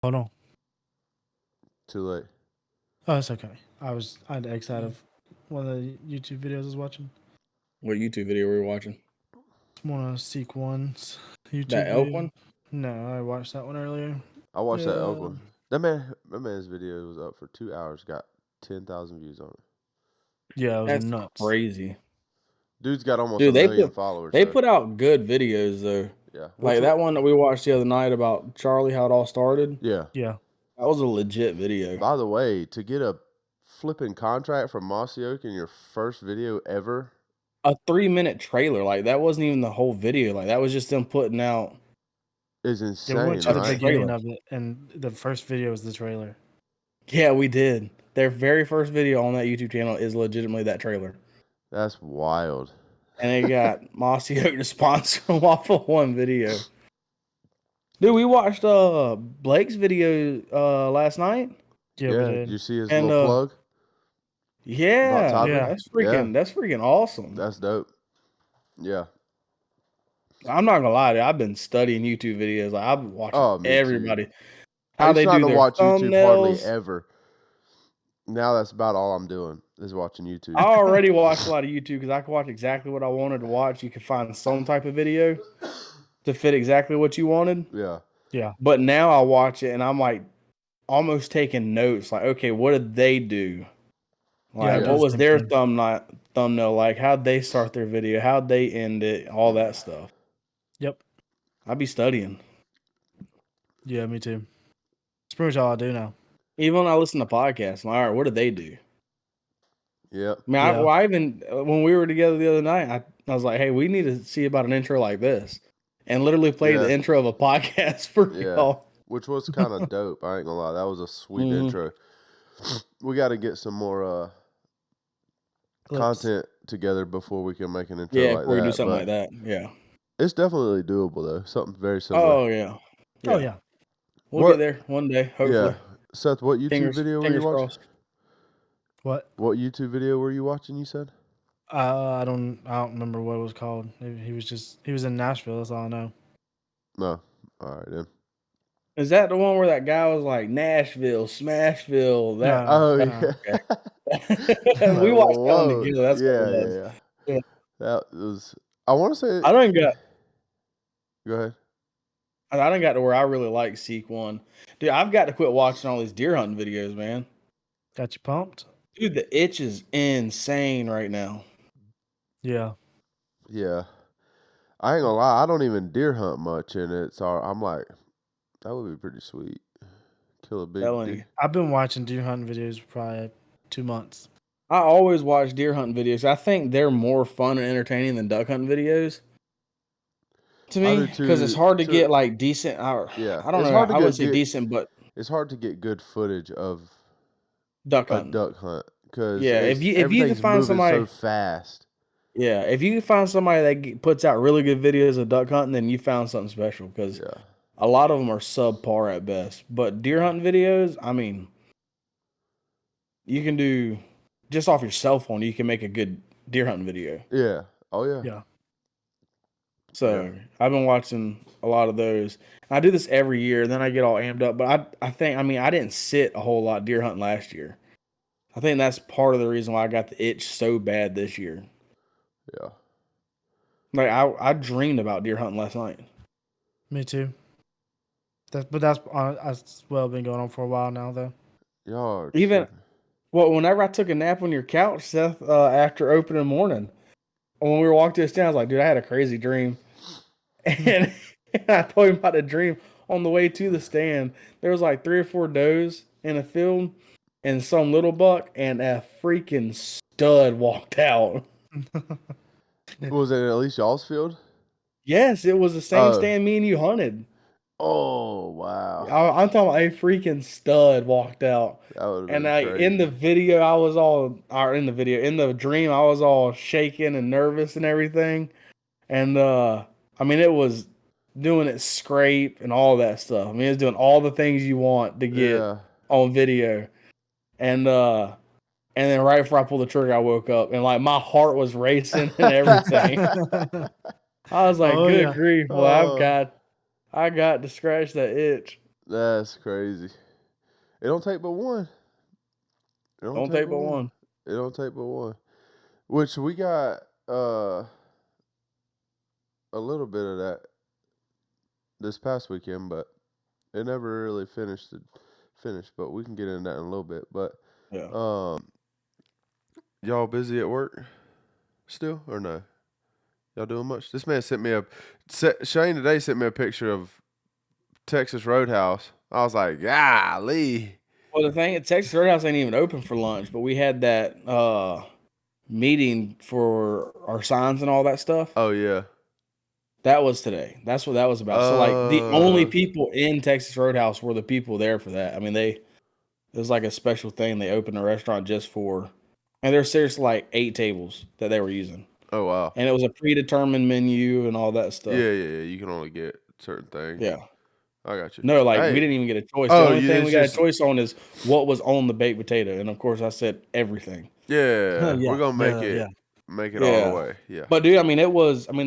Hold on. Too late. Oh, it's okay. I had to X out of one of the YouTube videos I was watching. What YouTube video were you watching? One of Seek One's YouTube That elk video. one? No, I watched that one earlier. I watched that elk one. That man's video was up for 2 hours. Got 10,000 views on it. Yeah, it was That's nuts. crazy. Dude's got almost a million followers. They put out good videos though. Yeah, like that one that we watched the other night about Charlie, how it all started. Yeah, Yeah. That was a legit video. By the way, to get a flipping contract from Mossy Oak in your first video ever, a 3-minute trailer, like that wasn't even the whole video. Like that was just them putting out. Is insane. They went to the right? beginning of it, and the first video was the trailer. Yeah, we did. Their very first video on that YouTube channel is legitimately that trailer. That's wild. And they got Mossy Oak to sponsor them off of one video. Dude, we watched Blake's video last night. Yeah, we did. Did you see his little plug? Yeah, that's freaking awesome. That's dope. Yeah. I'm not gonna lie to you, I've been studying YouTube videos. Like I've watched everybody. Too. How they do their watch thumbnails. YouTube hardly ever. Now that's about all I'm doing is watching YouTube. I already watch a lot of YouTube because I can watch exactly what I wanted to watch. You can find some type of video to fit exactly what you wanted. Yeah. Yeah. But now I watch it and I'm like almost taking notes. Like, okay, what did they do? Like, what was their thumbnail like? How'd they start their video? How'd they end it? All that stuff. Yep. I'd be studying. Yeah, me too. It's pretty much all I do now. Even when I listen to podcasts, I'm like, all right, what did they do? Yeah. I mean, I even, when we were together the other night, I was like, hey, we need to see about an intro like this. And literally play the intro of a podcast for y'all. Which was kind of dope. I ain't gonna lie. That was a sweet intro. We got to get some more content together before we can make an intro like that. Yeah, before we do something like that. Yeah. It's definitely doable, though. Something very similar. Oh, yeah. Oh, yeah. We'll get there one day, hopefully. Yeah. Seth, what YouTube video were you watching? What YouTube video were you watching, you said? I don't remember what it was called. He was in Nashville, that's all I know. No. All right, then. Is that the one where that guy was like Nashville, Smashville? That yeah. We watched that one together. That's what it was. Yeah. That was. I want to say. I don't got. Go ahead. I done got to where I really like Seek One. Dude, I've got to quit watching all these deer hunting videos, man. Got you pumped? Dude, the itch is insane right now. Yeah. Yeah. I ain't gonna lie, I don't even deer hunt much in it, so I'm like, that would be pretty sweet. Kill a big deer. I've been watching deer hunting videos for probably 2 months. I always watch deer hunting videos. I think they're more fun and entertaining than duck hunting videos. To me, because it's hard to get like decent. Yeah, I don't know. I would say decent, but it's hard to get good footage of duck hunt because if you can find somebody so fast. Yeah, if you can find somebody that puts out really good videos of duck hunting, then you found something special because a lot of them are subpar at best. But deer hunting videos, I mean, you can do just off your cell phone. You can make a good deer hunting video. Yeah. Oh yeah. Yeah. So I've been watching a lot of those. I do this every year, and then I get all amped up. But I didn't sit a whole lot deer hunting last year. I think that's part of the reason why I got the itch so bad this year. Yeah. Like I dreamed about deer hunting last night. Me too. That's been going on for a while now though. Yeah. Whenever I took a nap on your couch, Seth, after opening morning. When we were walking to the stand, I was like, dude, I had a crazy dream. And I told him about the dream. On the way to the stand, there was like 3 or 4 does in a field and some little buck, and a freaking stud walked out. Was it at least y'all's field? Yes, it was the same stand me and you hunted. Oh, wow. I'm talking about a freaking stud walked out. And in the video, in the dream, I was all shaking and nervous and everything. And, it was doing its scrape and all that stuff. I mean, it was doing all the things you want to get on video. And then right before I pulled the trigger, I woke up and like my heart was racing and everything. I was like, good grief. Well, I got to scratch that itch. That's crazy. It don't take but one. It don't, Don't take take but but one. one. It don't take but one. Which we got a little bit of that this past weekend, but it never really finished. But we can get into that in a little bit. But Yeah. y'all busy at work still or no? Y'all doing much? This man sent me Shane today sent me a picture of Texas Roadhouse. I was like, golly. Well, the thing, Texas Roadhouse ain't even open for lunch, but we had that meeting for our signs and all that stuff. Oh yeah. That was today. That's what that was about. So like the only people in Texas Roadhouse were the people there for that. I mean, it was like a special thing. They opened a restaurant just for, and there's seriously like 8 tables that they were using. Oh wow. And it was a predetermined menu and all that stuff. Yeah. You can only get certain things. Yeah. I got you. No, like Hey. we didn't even get a choice. Oh, The only thing we got just- a choice on is what was on the baked potato, and of course I said everything. Yeah, Yeah, we're gonna make yeah, it yeah. make it all Yeah. the way. Yeah. But dude, I mean,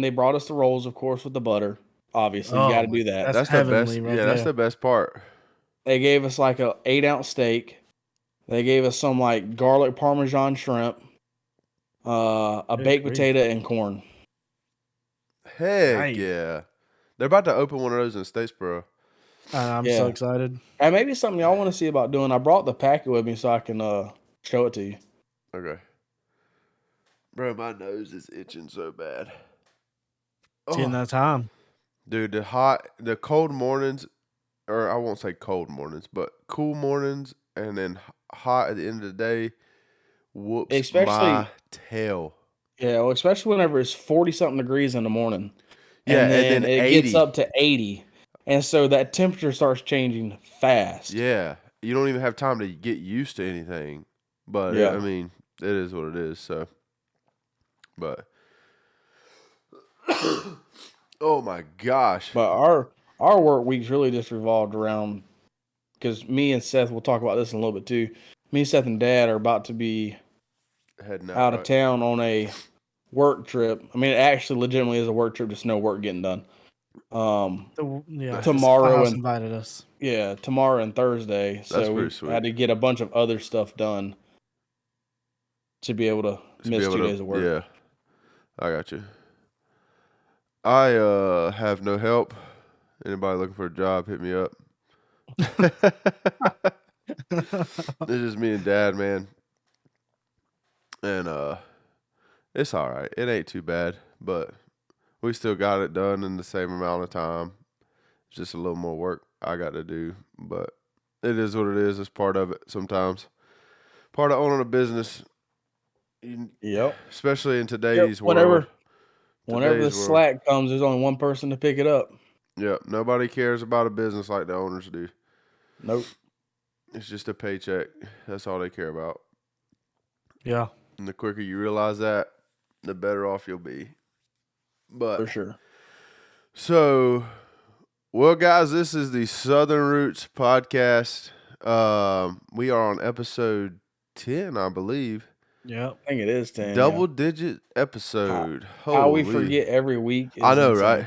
they brought us the rolls, of course, with the butter. Obviously, you Oh got to my- do that. That's the best. heavenly right Yeah, that's there. the best part. They gave us like a 8-ounce steak. They gave us some like garlic parmesan shrimp, a Good baked grief. potato and corn. Heck Nice. yeah. They're about to open one of those in Statesboro. I'm Yeah. so excited. And maybe something y'all want to see about doing. I brought the packet with me so I can show it to you. Okay. Bro, my nose is itching so bad. It's getting Oh, that time. dude, the cold mornings, or I won't say cold mornings, but cool mornings, and then hot at the end of the day, whoops Especially- my tail. Yeah, well, especially whenever it's 40-something degrees in the morning. Yeah, and then it 80. gets up to 80. And so that temperature starts changing fast. Yeah, you don't even have time to get used to anything. But Yeah. I mean, it is what it is. So, but oh my gosh, But our work weeks really just revolved around, because me and Seth, we'll talk about this in a little bit too. Me, Seth, and Dad are about to be heading out of right? town on a work trip. I mean, it actually legitimately is a work trip, just no work getting done. Yeah, Tomorrow Firehouse and- invited us. Yeah, tomorrow and Thursday. That's So we pretty sweet. had to get a bunch of other stuff done to be able to miss 2 days of work. Yeah, I got you. I have no help. Anybody looking for a job, hit me up. It's just me and Dad, man. And it's all right. It ain't too bad, but we still got it done in the same amount of time. It's just a little more work I got to do, but it is what it is. It's part of it sometimes. Part of owning a business, Yep. especially in today's Whenever world. the Today's world. slack comes, there's only one person to pick it up. Yeah, nobody cares about a business like the owners do. Nope. It's just a paycheck. That's all they care about. Yeah. And the quicker you realize that, the better off you'll be. But For sure. so, well, guys, this is the Southern Roots podcast. We are on episode 10, I believe. Yep. I think it is 10. Double-digit episode. How we Holy. forget every week. I know, insane. right?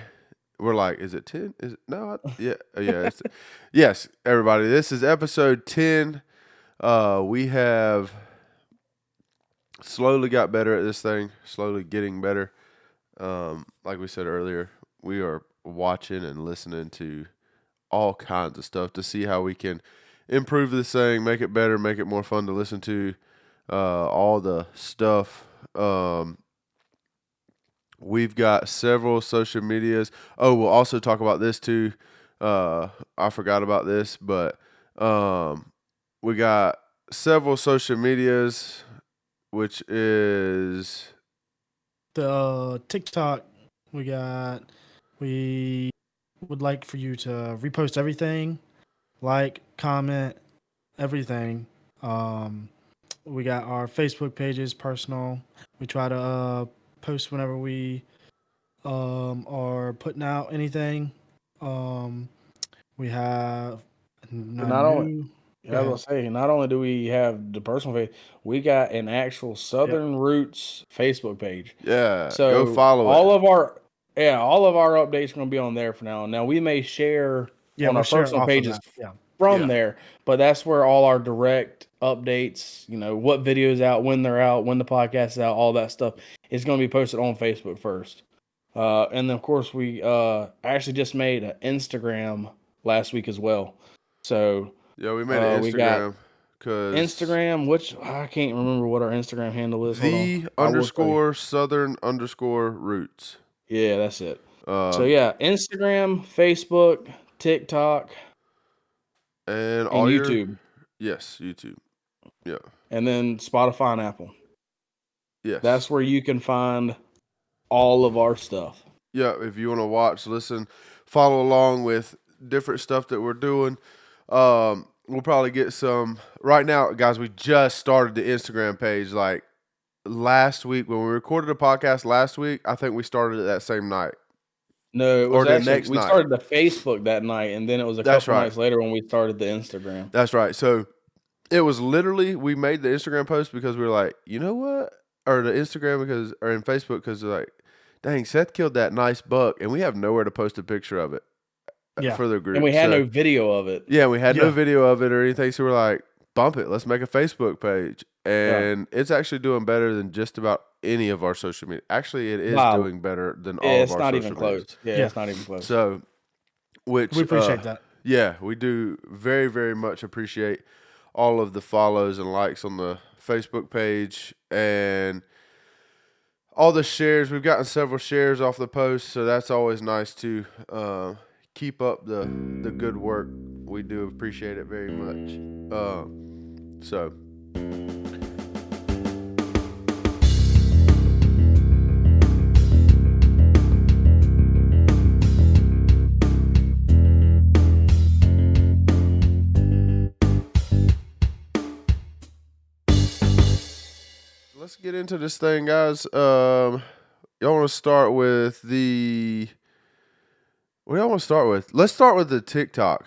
We're like, is it 10? Is it? No, yeah. It's, yes, everybody. This is episode 10. We have slowly got better at this thing, slowly getting better. Like we said earlier, we are watching and listening to all kinds of stuff to see how we can improve this thing, make it better, make it more fun to listen to, all the stuff. We've got several social medias. Oh, we'll also talk about this too. I forgot about this, but we got several social medias, which is The TikTok we would like for you to repost everything, like, comment, everything. We got our Facebook pages, personal. We try to post whenever we are putting out anything. We have not only- I was gonna say, not only do we have the personal page, we got an actual Southern Roots Facebook page. yeah. So go follow all it. of our updates are gonna be on there for now. Now we may share Yeah, on we'll our share personal off of pages that. Yeah. from Yeah. there. But that's where all our direct updates, what videos out, when they're out, when the podcast is out, all that stuff is going to be posted on Facebook first. And then of course we actually just made an Instagram last week as well. So Yeah, we made an we got Instagram because Instagram, which I can't remember what our Instagram handle is. Hold on. the I will tell you. _southern_roots. Yeah, that's it. So Um, yeah, Instagram, Facebook, TikTok, and and all your YouTube, YouTube. Yeah. and then Spotify and Apple. Yes. That's where you can find all of our stuff. Yeah, if you want to watch, listen, follow along with different stuff that we're doing. We'll probably get some right now, guys. We just started the Instagram page like last week when we recorded a podcast last week. I think we started it that same night. No, it was Or the actually next we night. started the Facebook that night, and then it was a That's couple right. nights later when we started the Instagram. That's right. So it was literally we made the Instagram post because we were like, you know what, or the Instagram or in Facebook because they're like, dang, Seth killed that nice buck, and we have nowhere to post a picture of it Yeah. for the group. And we had So, no video of it. yeah, we had no Yeah. video of it or anything. So we're like, bump it. Let's make a Facebook page. And it's actually doing better than just about any of our social media. Actually, it is Wow. doing better than all Yeah, of it's our not social even medias. close. Yeah, Yeah. it's not even close. So, which We appreciate that. Yeah, we do very, very much appreciate all of the follows and likes on the Facebook page and all the shares. We've gotten several shares off the post, so that's always nice to keep up the good work. We do appreciate it very much. So. Let's get into this thing, guys. Y'all want to start with the... What do y'all want to start with? Let's start with the TikTok.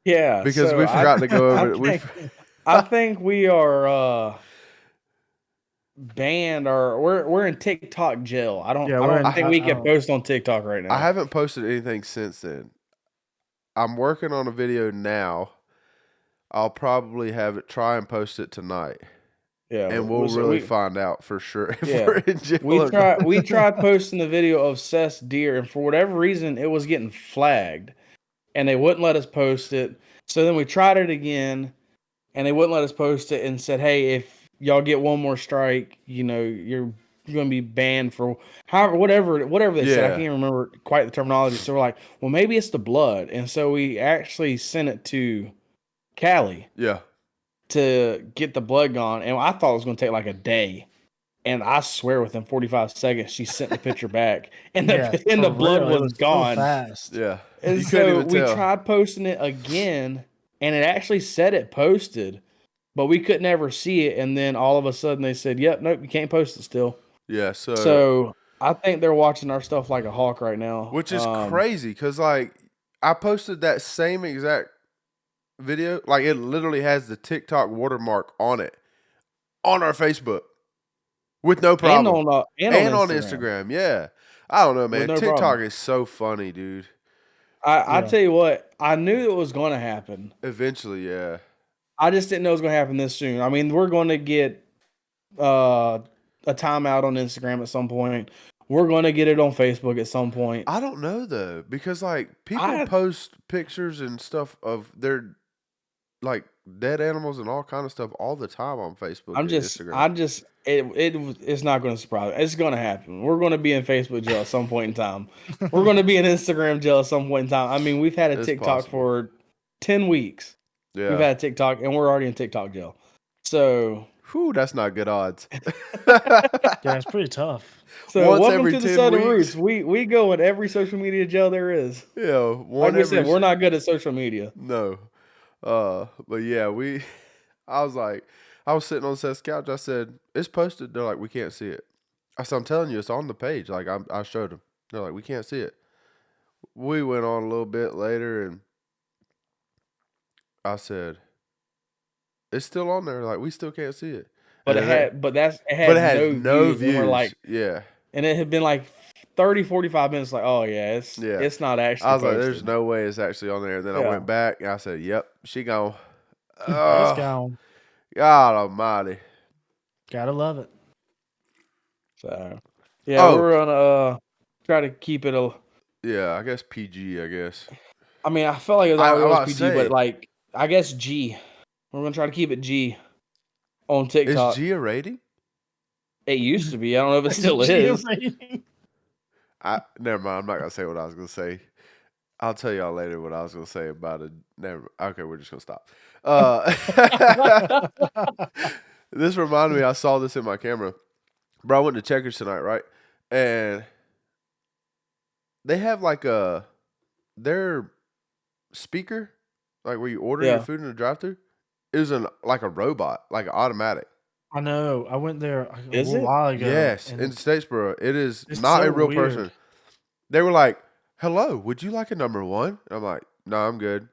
Yeah, Because so we forgot to go over it. I think we are banned, or we're in TikTok jail. I don't think we can post on TikTok right now. I haven't posted anything since then. I'm working on a video now. I'll probably have it try and post it tonight. Yeah, and we'll really find out for sure if we're in jail. We tried posting the video of Seth's deer, and for whatever reason, it was getting flagged, and they wouldn't let us post it. So then we tried it again, and they wouldn't let us post it, and said, "Hey, if y'all get one more strike, you're going to be banned for whatever they said. I can't remember quite the terminology." So we're like, "Well, maybe it's the blood," and so we actually sent it to Callie. Yeah. To get the blood gone, and I thought it was going to take like a day, and I swear within 45 seconds she sent the picture back, and the blood was gone. So fast. Yeah, and so we tried posting it again, and it actually said it posted, but we could never see it. And then all of a sudden they said, "Yep, nope, you can't post it still." Yeah, so I think they're watching our stuff like a hawk right now, which is crazy because like I posted that same exact video, like it literally has the TikTok watermark on it on our Facebook with no problem, and on Instagram. Yeah, I don't know, man. TikTok is so funny, dude. I tell you what, I knew it was going to happen eventually. Yeah, I just didn't know it was going to happen this soon. I mean, we're going to get a timeout on Instagram at some point. We're going to get it on Facebook at some point. I don't know though, because like people post pictures and stuff of their like dead animals and all kind of stuff all the time on Facebook and Instagram. It's not going to surprise me. It's going to happen. We're going to be in Facebook jail at some point in time. We're going to be in Instagram jail at some point in time. I mean, we've had a TikTok for 10 weeks. Yeah. We've had a TikTok, and we're already in TikTok jail. So, that's not good odds. Yeah, it's pretty tough. So welcome to the Southern Roots. We go in every social media jail there is. Yeah, like I said, we're not good at social media. No. But yeah, I was sitting on Seth's couch. I said, "It's posted." They're like, "We can't see it." I said, "I'm telling you, it's on the page." Like I showed them. They're like, "We can't see it." We went on a little bit later, and I said, "It's still on there. Like we still can't see it." But it had no views. And we're like, and it had been like 30, 45 minutes. Like, oh yeah, it's not actually. I was like, posted. there's no way it's actually on there. And then I Yeah. went back and I said, yep, she gone. It's Oh, gone. God almighty. Gotta love it. So, yeah, Oh. we're gonna try to keep it a. Yeah, I guess PG, I guess. I mean, I felt like it was I'm always about to PG, say, but like, I guess G. We're gonna try to keep it G on is TikTok. G a rating? It used to be. I don't know if it still G is. rating. Never mind. I'm not going to say what I was going to say. I'll tell y'all later what I was going to say about it. Okay, we're just going to stop. This reminded me, I saw this in my camera. Bro, I went to Checkers tonight, right? And they have like their speaker, like where you order your food in the drive-thru, is like a robot, like an automatic. I know. I went there a Is little it? while ago. Yes, and in Statesboro. It is it's not so a real weird. person. They were like, hello, would you like a number one? And I'm like, no, I'm good.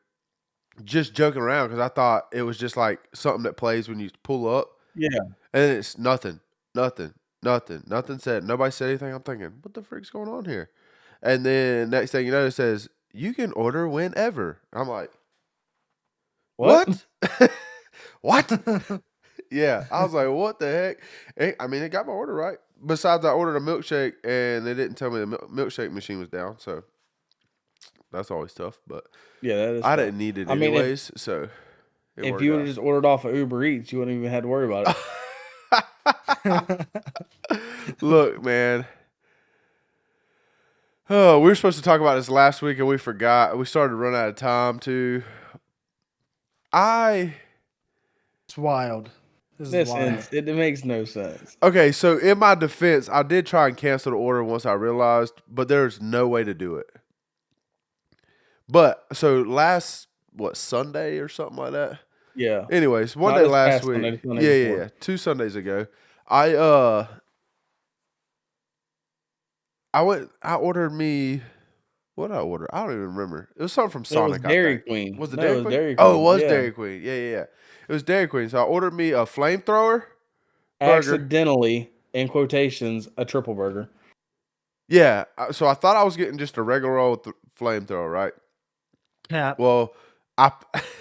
Just joking around because I thought it was just like something that plays when you pull up. Yeah. And it's nothing said. Nobody said anything. I'm thinking, what the frick's going on here? And then next thing you know, it says, you can order whenever. I'm like, what? What? Yeah. I was like, what the heck? I mean, it got my order right. Besides, I ordered a milkshake, and they didn't tell me the milkshake machine was down. So that's always tough. But Yeah, that is. I tough. didn't need it I mean, anyways. So if you would have just ordered off of Uber Eats, you wouldn't even had to worry about it. Look, man. Oh, we were supposed to talk about this last week, and we forgot. We started to run out of time, too. It's wild. This is wild. It makes no sense. Okay, so in my defense, I did try and cancel the order once I realized, but there's no way to do it. But, so Sunday or something like that? Yeah. Anyways, one day last week. Yeah. 2 Sundays ago. I ordered me, what did I order? I don't even remember. It was something from Sonic. It was Dairy Queen. Was it No, Dairy it was Queen? Dairy Oh, it Queen, was yeah. Dairy Queen. Yeah. It was Dairy Queen. So I ordered me a flamethrower burger. Accidentally, in quotations, a triple burger. Yeah. So I thought I was getting just a regular old flamethrower, right? Yeah. Well,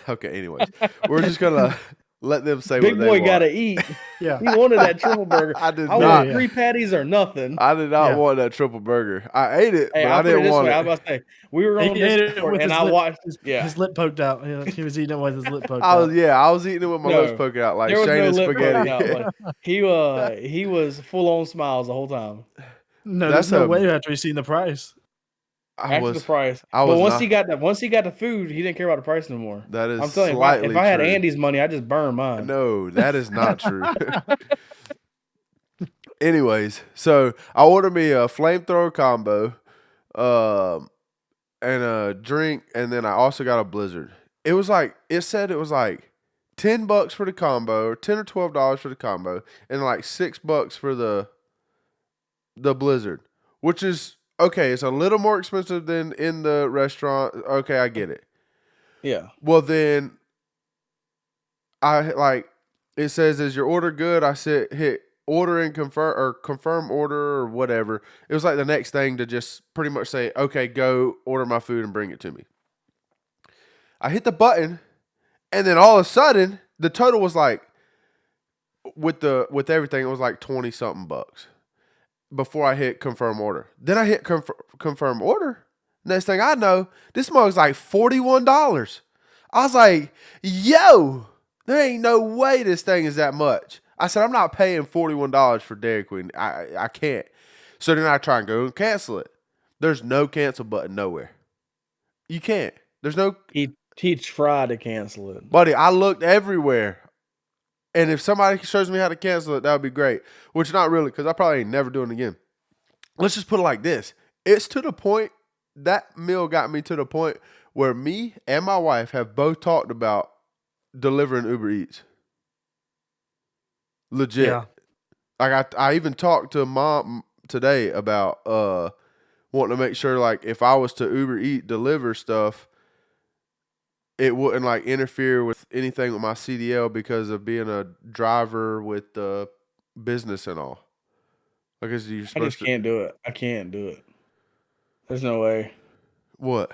okay, anyways. We're just going to let them say Big what they boy want. got to eat. Yeah. He wanted that triple burger. I did I not. want 3 patties or nothing. I did not Yeah. want that triple burger. I ate it, Hey, but I'll I put it didn't this want way. it. I was about to say, we were on He ate it Discord, with and his I lip- watched. His lip poked out. He was eating it with his lip poked I out. was eating it with my No, lips poking out like there was Shane no and lip spaghetti. poking out. Like, he was full on smiles the whole time. No, That's there's no a- way after he's seen the price. After the price, I but was once not- he got the food, he didn't care about the price no more. That is I'm telling you, slightly if I had true. Andy's money, I just burn mine. No, that is not true. Anyways, so I ordered me a flamethrower combo, and a drink, and then I also got a Blizzard. It said it was like $10 for the combo, or $10 or $12 for the combo, and like $6 for the Blizzard, which is okay. It's a little more expensive than in the restaurant. Okay, I get it. Yeah. Well, then it says, is your order good? I said, hit order and confirm order or whatever. It was like the next thing to just pretty much say, okay, go order my food and bring it to me. I hit the button, and then all of a sudden, the total was like, with everything, it was like 20 something bucks before I hit confirm order. Then I hit confirm order. Next thing I know, this mug's like $41. I was like, yo, there ain't no way this thing is that much. I said, I'm not paying $41 for Dairy Queen. I can't. So then I try and go and cancel it. There's no cancel button nowhere. You can't. There's no. He tried to cancel it. Buddy, I looked everywhere. And if somebody shows me how to cancel it, that would be great. Which not really, because I probably ain't never doing it again. Let's just put it like this. It's to the point, that meal got me to the point where me and my wife have both talked about delivering Uber Eats. Legit. Yeah. Like I even talked to Mom today about wanting to make sure, like, if I was to Uber Eat deliver stuff, it wouldn't like interfere with anything with my CDL because of being a driver with the business and all. Because you're supposed can't do it. I can't do it. There's no way. What?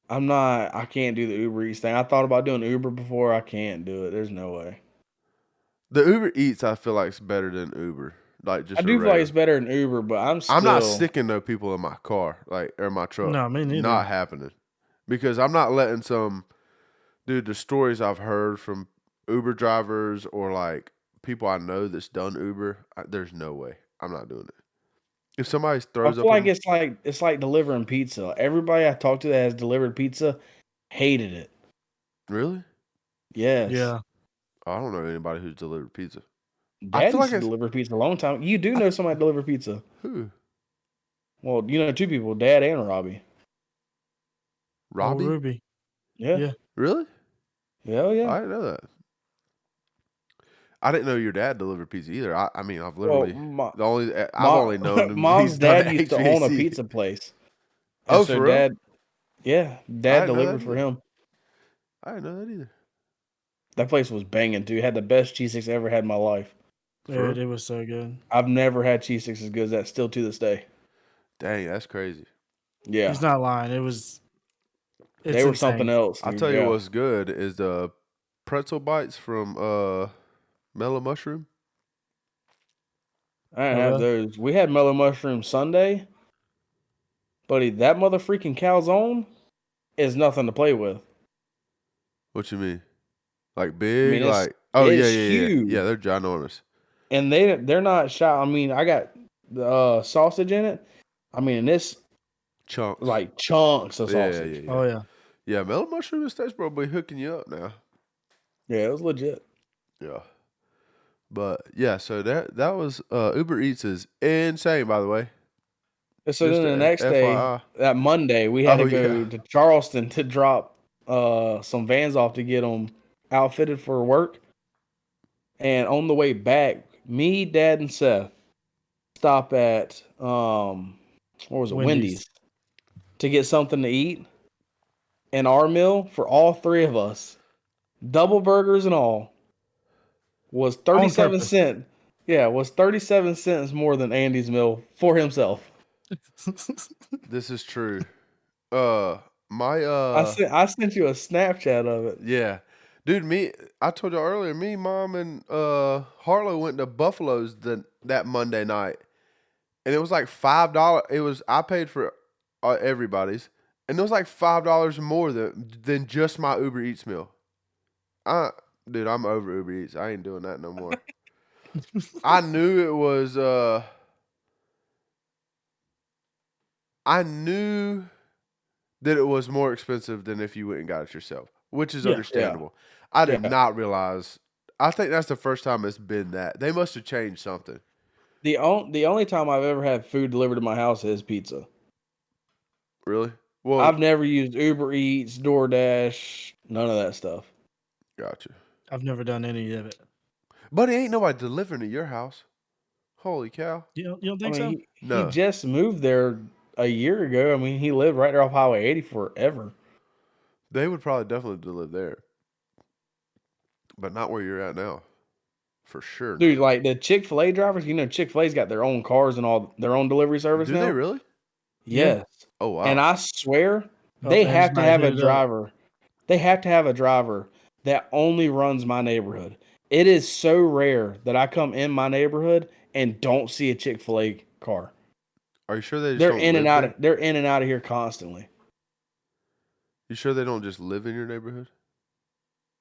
I can't do the Uber Eats thing. I thought about doing Uber before. I can't do it. There's no way. The Uber Eats, I feel like is better than Uber. Like I just a do feel like regular. it's better than Uber, but I'm not sticking no people in my car, like or my truck. No, me neither. Not happening. Because I'm not letting dude, the stories I've heard from Uber drivers or like people I know that's done Uber, there's no way. I'm not doing it. If somebody I throws feel up like in, it's like delivering pizza. Everybody I talked to that has delivered pizza hated it. really? Yes. Yeah. I don't know anybody who's delivered pizza. I Dad feel used like to it's deliver pizza a long time. You do know somebody deliver pizza. who? Well, you know two people, Dad and Robbie. Oh, Robbie? Ruby. Yeah. Yeah. Really? Hell yeah. I didn't know that. I didn't know your dad delivered pizza either. I mean, I've Well, literally I've only known him. Mom's He's done dad at used to own a HVAC. pizza place. And Oh, so for real? Dad, yeah, I Dad didn't know delivered that for either. him. I didn't know that either. That place was banging too. Had the best cheese sticks I ever had in my life. Dude, it was so good. I've never had cheese sticks as good as that still to this day. Dang, that's crazy. Yeah. He's not lying. It's They were insane. something else, I'll dude. tell you Yeah. what's good is the pretzel bites from Mellow Mushroom. I didn't Oh, have really? those. We had mellow mushroom Sunday, buddy. That mother freaking calzone is nothing to play with. What you mean? Like I big? mean, Like oh it's yeah. huge, Yeah, they're ginormous. and they're not shot. I mean, I got the sausage in it. I mean, and it's Chunks. like chunks of sausage. Oh, yeah. Yeah, Mellow Mushroom and Steaks probably hooking you up now. Yeah, it was legit. Yeah. But yeah, so that was Uber Eats is insane, by the way. And so Just then the a next day, FYI. that Monday, we had Oh, to go yeah. to Charleston to drop some vans off to get them outfitted for work. And on the way back, me, Dad, and Seth stop at what was it, Wendy's, to get something to eat. And our meal for all three of us, double burgers and all, was On 37 purpose. cents. Yeah, was 37 cents more than Andy's meal for himself. This is true. My I sent you a Snapchat of it. yeah. Dude, I told you earlier, me, Mom, and Harlow went to Buffalo's that Monday night. And it was like $5. I paid for everybody's. And it was like $5 more than just my Uber Eats meal. Dude, I'm over Uber Eats. I ain't doing that no more. I knew it was I knew that it was more expensive than if you went and got it yourself, which is Yeah. understandable. I did Yeah. not realize. I think that's the first time it's been that. They must have changed something. The only time I've ever had food delivered to my house is pizza. Really? Well, I've never used Uber Eats, DoorDash, none of that stuff. gotcha. I've never done any of it. Buddy, ain't nobody delivering to your house. Holy cow. You don't I think so? mean, he No. just moved there a year ago. I mean, he lived right there off Highway 80 forever. They would probably definitely deliver there. But not where you're at now. For sure. Dude, not. like the Chick-fil-A drivers, you know, Chick-fil-A's got their own cars and all their own delivery service Do now. they really? Yeah. Yes. Oh, wow. And I swear Oh, they Andy's have to about to have hit a it up. driver. They have to have a driver that only runs my neighborhood. It is so rare that I come in my neighborhood and don't see a Chick-fil-A car. Are you sure they just They're don't in and live out there? of they're in and out of here constantly. You sure they don't just live in your neighborhood?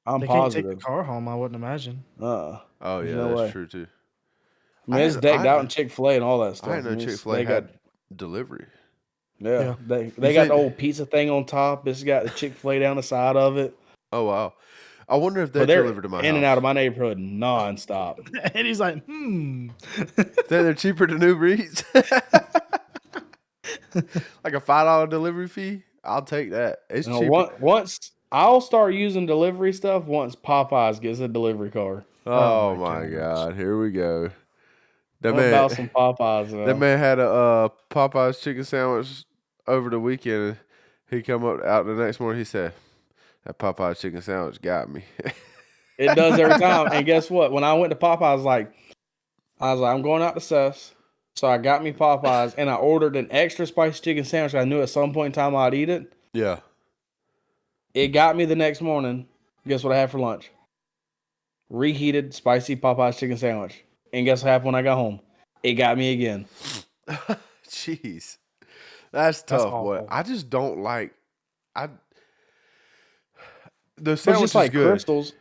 I'm They can't take the positive. car home, I wouldn't imagine. Oh, There's yeah, no that's way. true, too. I mean, it's decked out in Chick-fil-A and all that stuff. I didn't know I mean, Chick-fil-A they got had delivery. yeah, they You got the think- old pizza thing on top. It's got the Chick-fil-A down the side of it. Oh, wow. I wonder if they But they're deliver to my in house. and out of my neighborhood nonstop. And he's like, Think they're cheaper than Uber Eats? Like a $5 delivery fee? I'll take that. It's You know, cheaper. once I'll start using delivery stuff once Popeyes gets a delivery car. Oh, Oh my my gosh. God. Here we go. That I'm man, about some Popeyes now. that man had a Popeye's chicken sandwich over the weekend. He come up out the next morning. He said, "That Popeye's chicken sandwich got me." It does every time. And guess what? When I went to Popeyes, I was like, I'm going out to Seth's. So I got me Popeyes, and I ordered an extra spicy chicken sandwich. I knew at some point in time I'd eat it. Yeah. It got me the next morning. Guess what I had for lunch? Reheated spicy Popeyes chicken sandwich. And guess what happened when I got home? It got me again. Jeez. That's That's tough, boy. awful. I just don't like the It's sandwich just like is good. Crystals.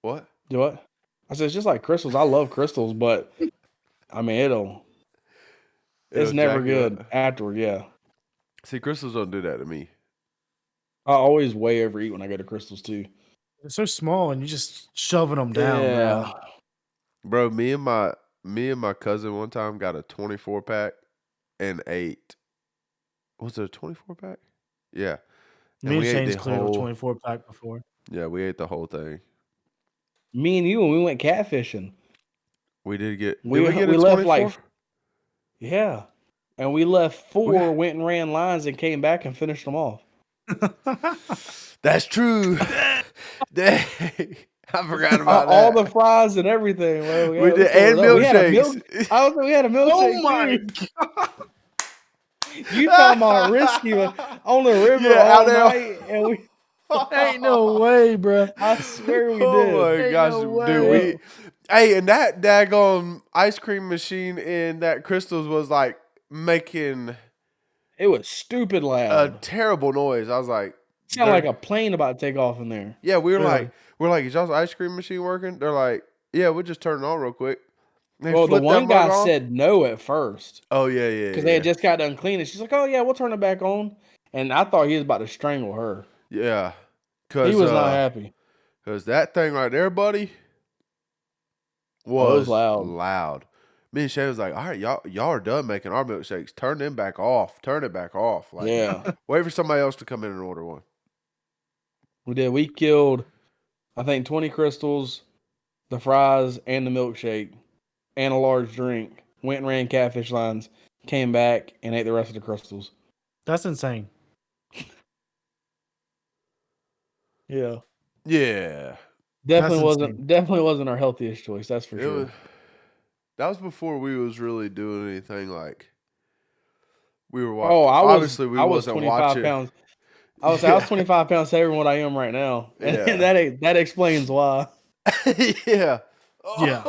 What? Do what? I said it's just like Crystals. I love Crystals, but I mean it's It'll never jack you good up. afterward. Yeah, See, crystals don't do that to me. I always way overeat when I go to Crystals too. They're so small, and you just shoving them down, Yeah, Bro, me and my cousin one time got a 24 pack and ate. Was it a 24 pack? Yeah. And Me and we ate Shane's the cleared a whole 24 pack before. Yeah, we ate the whole thing. me and you when we went catfishing, We did get we Did we get a left 24? yeah, and we left 4, went and ran lines, and came back and finished them off. That's true. Dang. I forgot about All that. the fries and everything. Bro. We did, and We had a milk. milkshakes. I was we had a milkshake. Oh my too. You talking about risky on the river Yeah, all out there. night, and we. Ain't no way, bro. I swear we Oh did. my Ain't gosh, no dude! way. Hey, and that daggone ice cream machine in that Crystals was like making It was stupid a loud. terrible noise. I was like, Sounded like a plane about to take off in there. yeah, we were Yeah. like, is y'all's ice cream machine working? They're like, yeah, we'll just turn it on real quick. They Well, the flipped that one guy mug on. said no at first Oh yeah, because they had just got done cleaning. She's like, "Oh yeah, we'll turn it back on," and I thought he was about to strangle her. yeah, He was not happy. Cause that thing right there, buddy, Oh, it was was loud. Me and Shay was like, all right, y'all are done making our milkshakes. Turn them back off. Turn it back off. Like, Yeah, wait for somebody else to come in and order one. we did. We killed, I think, 20 crystals, the fries, and the milkshake, and a large drink. Went and ran catfish lines, came back, and ate the rest of the crystals. That's insane. Yeah, Yeah, That's insane. definitely wasn't our healthiest choice. That's for it sure. was. That was before we was really doing anything like we were watching. Oh, Obviously, we I was wasn't 25 watching. pounds. I was 25 pounds heavier than what I am right now, and Yeah. that explains why. Yeah. Yeah.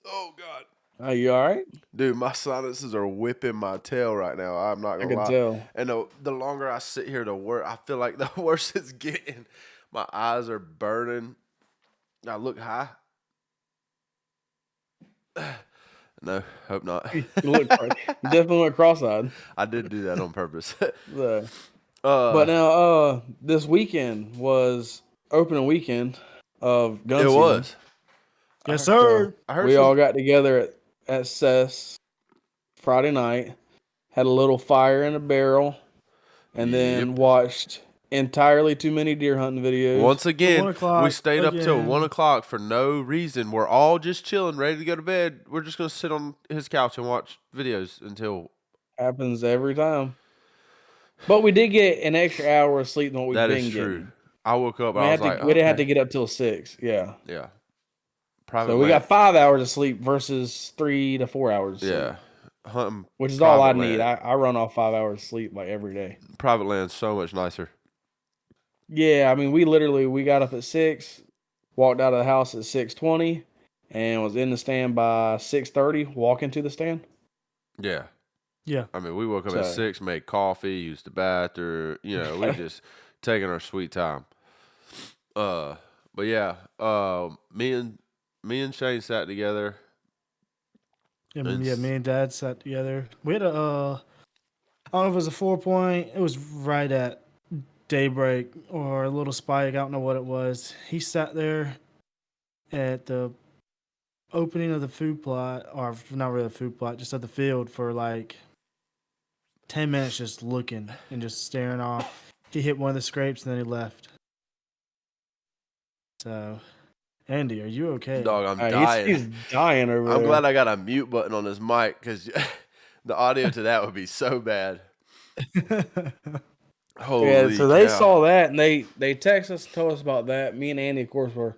Oh God. Are you all right? Dude, my sinuses are whipping my tail right now. I'm not I gonna can lie. tell. And the longer I sit here, the worse I feel like the worse it's getting. My eyes are burning. I look high. No, hope not. You definitely went cross-eyed. I did do that on purpose. But now, this weekend was opening weekend of gun it season. was. Yes, sir. I heard We all got together at Cess Friday night, had a little fire in a barrel, and then watched entirely too many deer hunting videos. Once again, 1 o'clock we stayed up till again. 1 o'clock for no reason. We're all just chilling, ready to go to bed. We're just gonna sit on his couch and watch videos until. Happens every time. But we did get an extra hour of sleep than what we've That been is true. getting. I woke up. We I was like, didn't have to okay. get up till 6. Yeah. Yeah. Private So we land. got 5 hours of sleep versus 3 to 4 hours of sleep. Yeah. Hunting. Which is all I private need. land. I run off 5 hours of sleep like every day. Private land's so much nicer. Yeah, I mean we got up at 6, walked out of the house at 6:20, and was in the stand by 6:30, walking to the stand. Yeah. Yeah. I mean, we woke up at So- 6, made coffee, used the bathroom. We just taking our sweet time. But yeah, me and Shane sat together. Me and Dad sat together. We had I don't know if it was a 4-point. It was right at daybreak or a little spike. I don't know what it was. He sat there at the opening of the food plot, or not really the food plot, just at the field for like 10 minutes just looking and just staring off. He hit one of the scrapes and then he left. So, Andy, are you okay? Dog, I'm dying. He's dying over there. I'm glad I got a mute button on this mic because the audio to that would be so bad. Holy Yeah, so they cow. saw that and they texted us and told us about that. Me and Andy, of course, were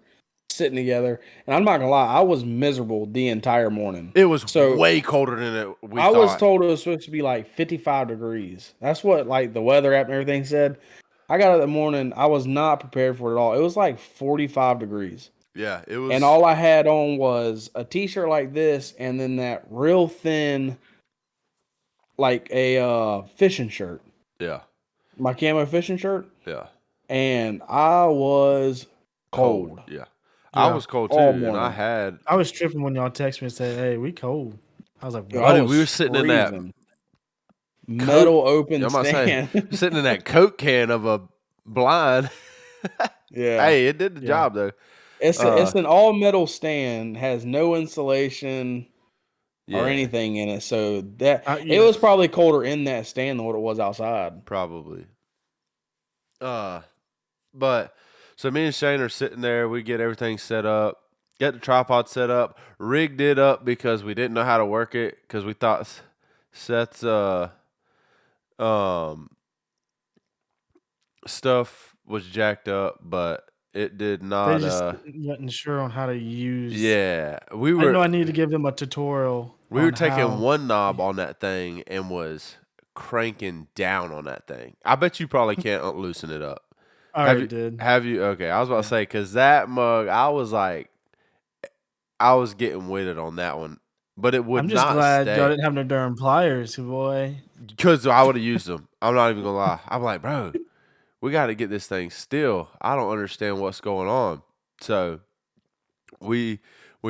sitting together, and I'm not gonna lie, I was miserable the entire morning. It was So way colder than we I was thought. told it was supposed to be like 55 degrees. That's what like the weather app and everything said. I got up that morning, I was not prepared for it at all. It was like 45 degrees. Yeah, it was. And all I had on was a t-shirt like this and then that real thin like a fishing shirt. Yeah, My camo fishing shirt. yeah. And I was cold. Yeah. I Yeah. was cold too, All and I morning. had. I was tripping when y'all text me and said, "Hey, we cold." I was like, Yo, "What?" I Buddy, was we were sitting in that freezing. Metal open I'm about to say, stand. sitting in that Coke can of a blind. Yeah. Hey, it did the Yeah. job though. It's an all metal stand, has no insulation or Yeah, anything in it. So that it Yeah. was probably colder in that stand than what it was outside. probably. But so me and Shane are sitting there. We get everything set up, get the tripod set up, rigged it up because we didn't know how to work it because we thought Seth's um stuff was jacked up, but it did They not. just wasn't sure on how to use. Yeah, we I know I were need to give them a tutorial. we were on taking how, one knob on that thing and was cranking down on that thing. I bet you probably can't loosen it up. I already did. Have you? Okay, I was about to say because that mug, I was like, I was getting with it on that one, but it would I'm just not glad y'all stay didn't have no darn pliers, boy. because I would have used them. I'm not even gonna lie. I'm like, bro, we got to get this thing still. I don't understand what's going on. So we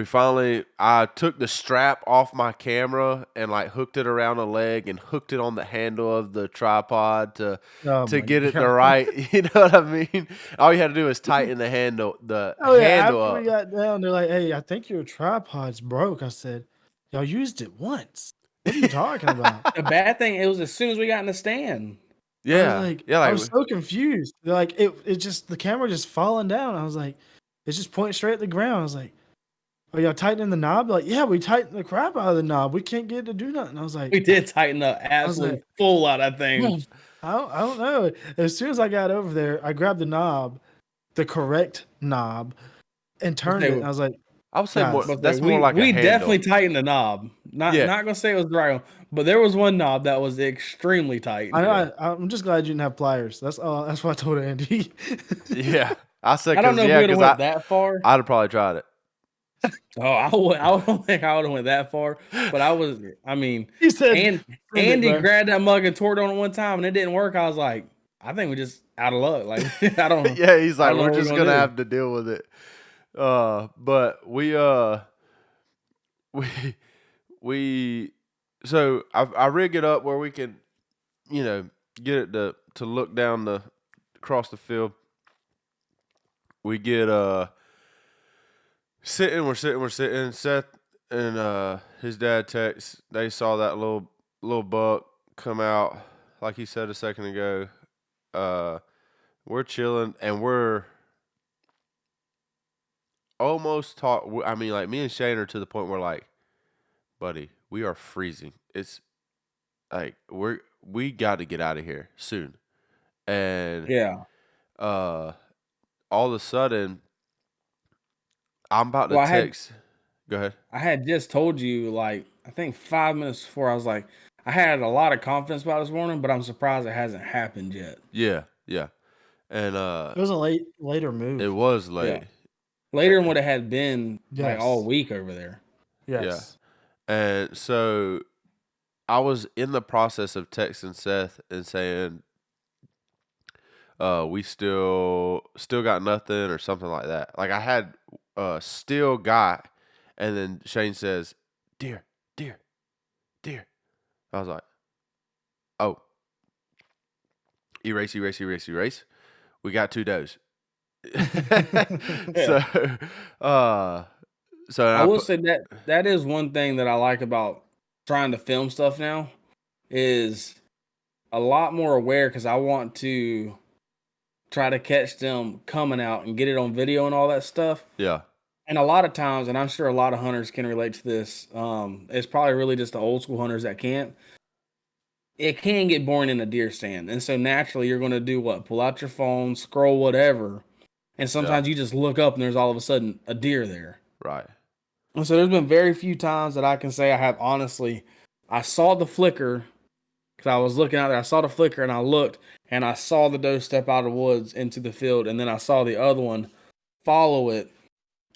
finally I took the strap off my camera and like hooked it around a leg and hooked it on the handle of the tripod to Oh my get it the God. right. You know what I mean? All you had to do is tighten the handle Oh yeah, handle after we up. got down, they're like, "Hey, I think your tripod's broke." I said, "Y'all used it once. What are you talking about?" The bad thing, it was as soon as we got in the stand. Yeah, yeah, I like was so confused. They're like, it just the camera just falling down. I was like, it's just pointing straight at the ground. I was like, "Are y'all tightening the knob?" They're like, yeah, we tightened the crap out of the knob. We can't get it to do nothing. I was like, We did tighten up I was absolutely like, full out of that thing. "Man, I don't know. As soon as I got over there, I grabbed the knob, the correct knob, and turned it. And I was like, I would say more. guys, But That's more like a we handle. definitely tightened the knob. Not Yeah. not gonna say it was the right one, but there was one knob that was extremely tight. I'm just glad you didn't have pliers. That's all. That's what I told Andy. Yeah, I said I don't know if we would have because went that far. I'd have probably tried it. Oh, I don't think I would have went that far. But I mean, He said, and "Send it, Andy bro." grabbed that mug and tore it on it one time and it didn't work. I was like, I think we just out of luck. Like I don't Yeah, he's I like, don't know we're what just we're gonna do. have to deal with it. But we so I rig it up where we can, you know, get it to look down across the field. We get we're sitting. Seth and his dad text. They saw that little buck come out, like he said a second ago. We're chilling and we're almost taught. I mean, like me and Shane are to the point where, like, buddy, we are freezing. It's like we got to get out of here soon. And Yeah. all of a sudden, I'm about to Well, text. Go ahead. I had just told you, like, I think 5 minutes before, I was like, I had a lot of confidence about this morning, but I'm surprised it hasn't happened yet. Yeah, yeah. And It was a later move. it was late. Yeah. Later than what it had been, like, all Yes. week over there. Yes. And so I was in the process of texting Seth and saying, we still got nothing or something like that. Like I had still got, and then Shane says, deer. I was like, oh, erase. We got 2 does. Yeah. So I will say that is one thing that I like about trying to film stuff now is a lot more aware because I want to try to catch them coming out and get it on video and all that stuff. yeah, And a lot of times, and I'm sure a lot of hunters can relate to this, it's probably really just the old school hunters that can't. It can get boring in a deer stand. And so naturally, you're going to do what? Pull out your phone, scroll whatever. and sometimes you just look up and there's all of a sudden a deer there. Right. And so there's been very few times that I can say I have honestly. I saw the flicker because I was looking out there. I saw the flicker and I looked and I saw the doe step out of the woods into the field, and then I saw the other one follow it.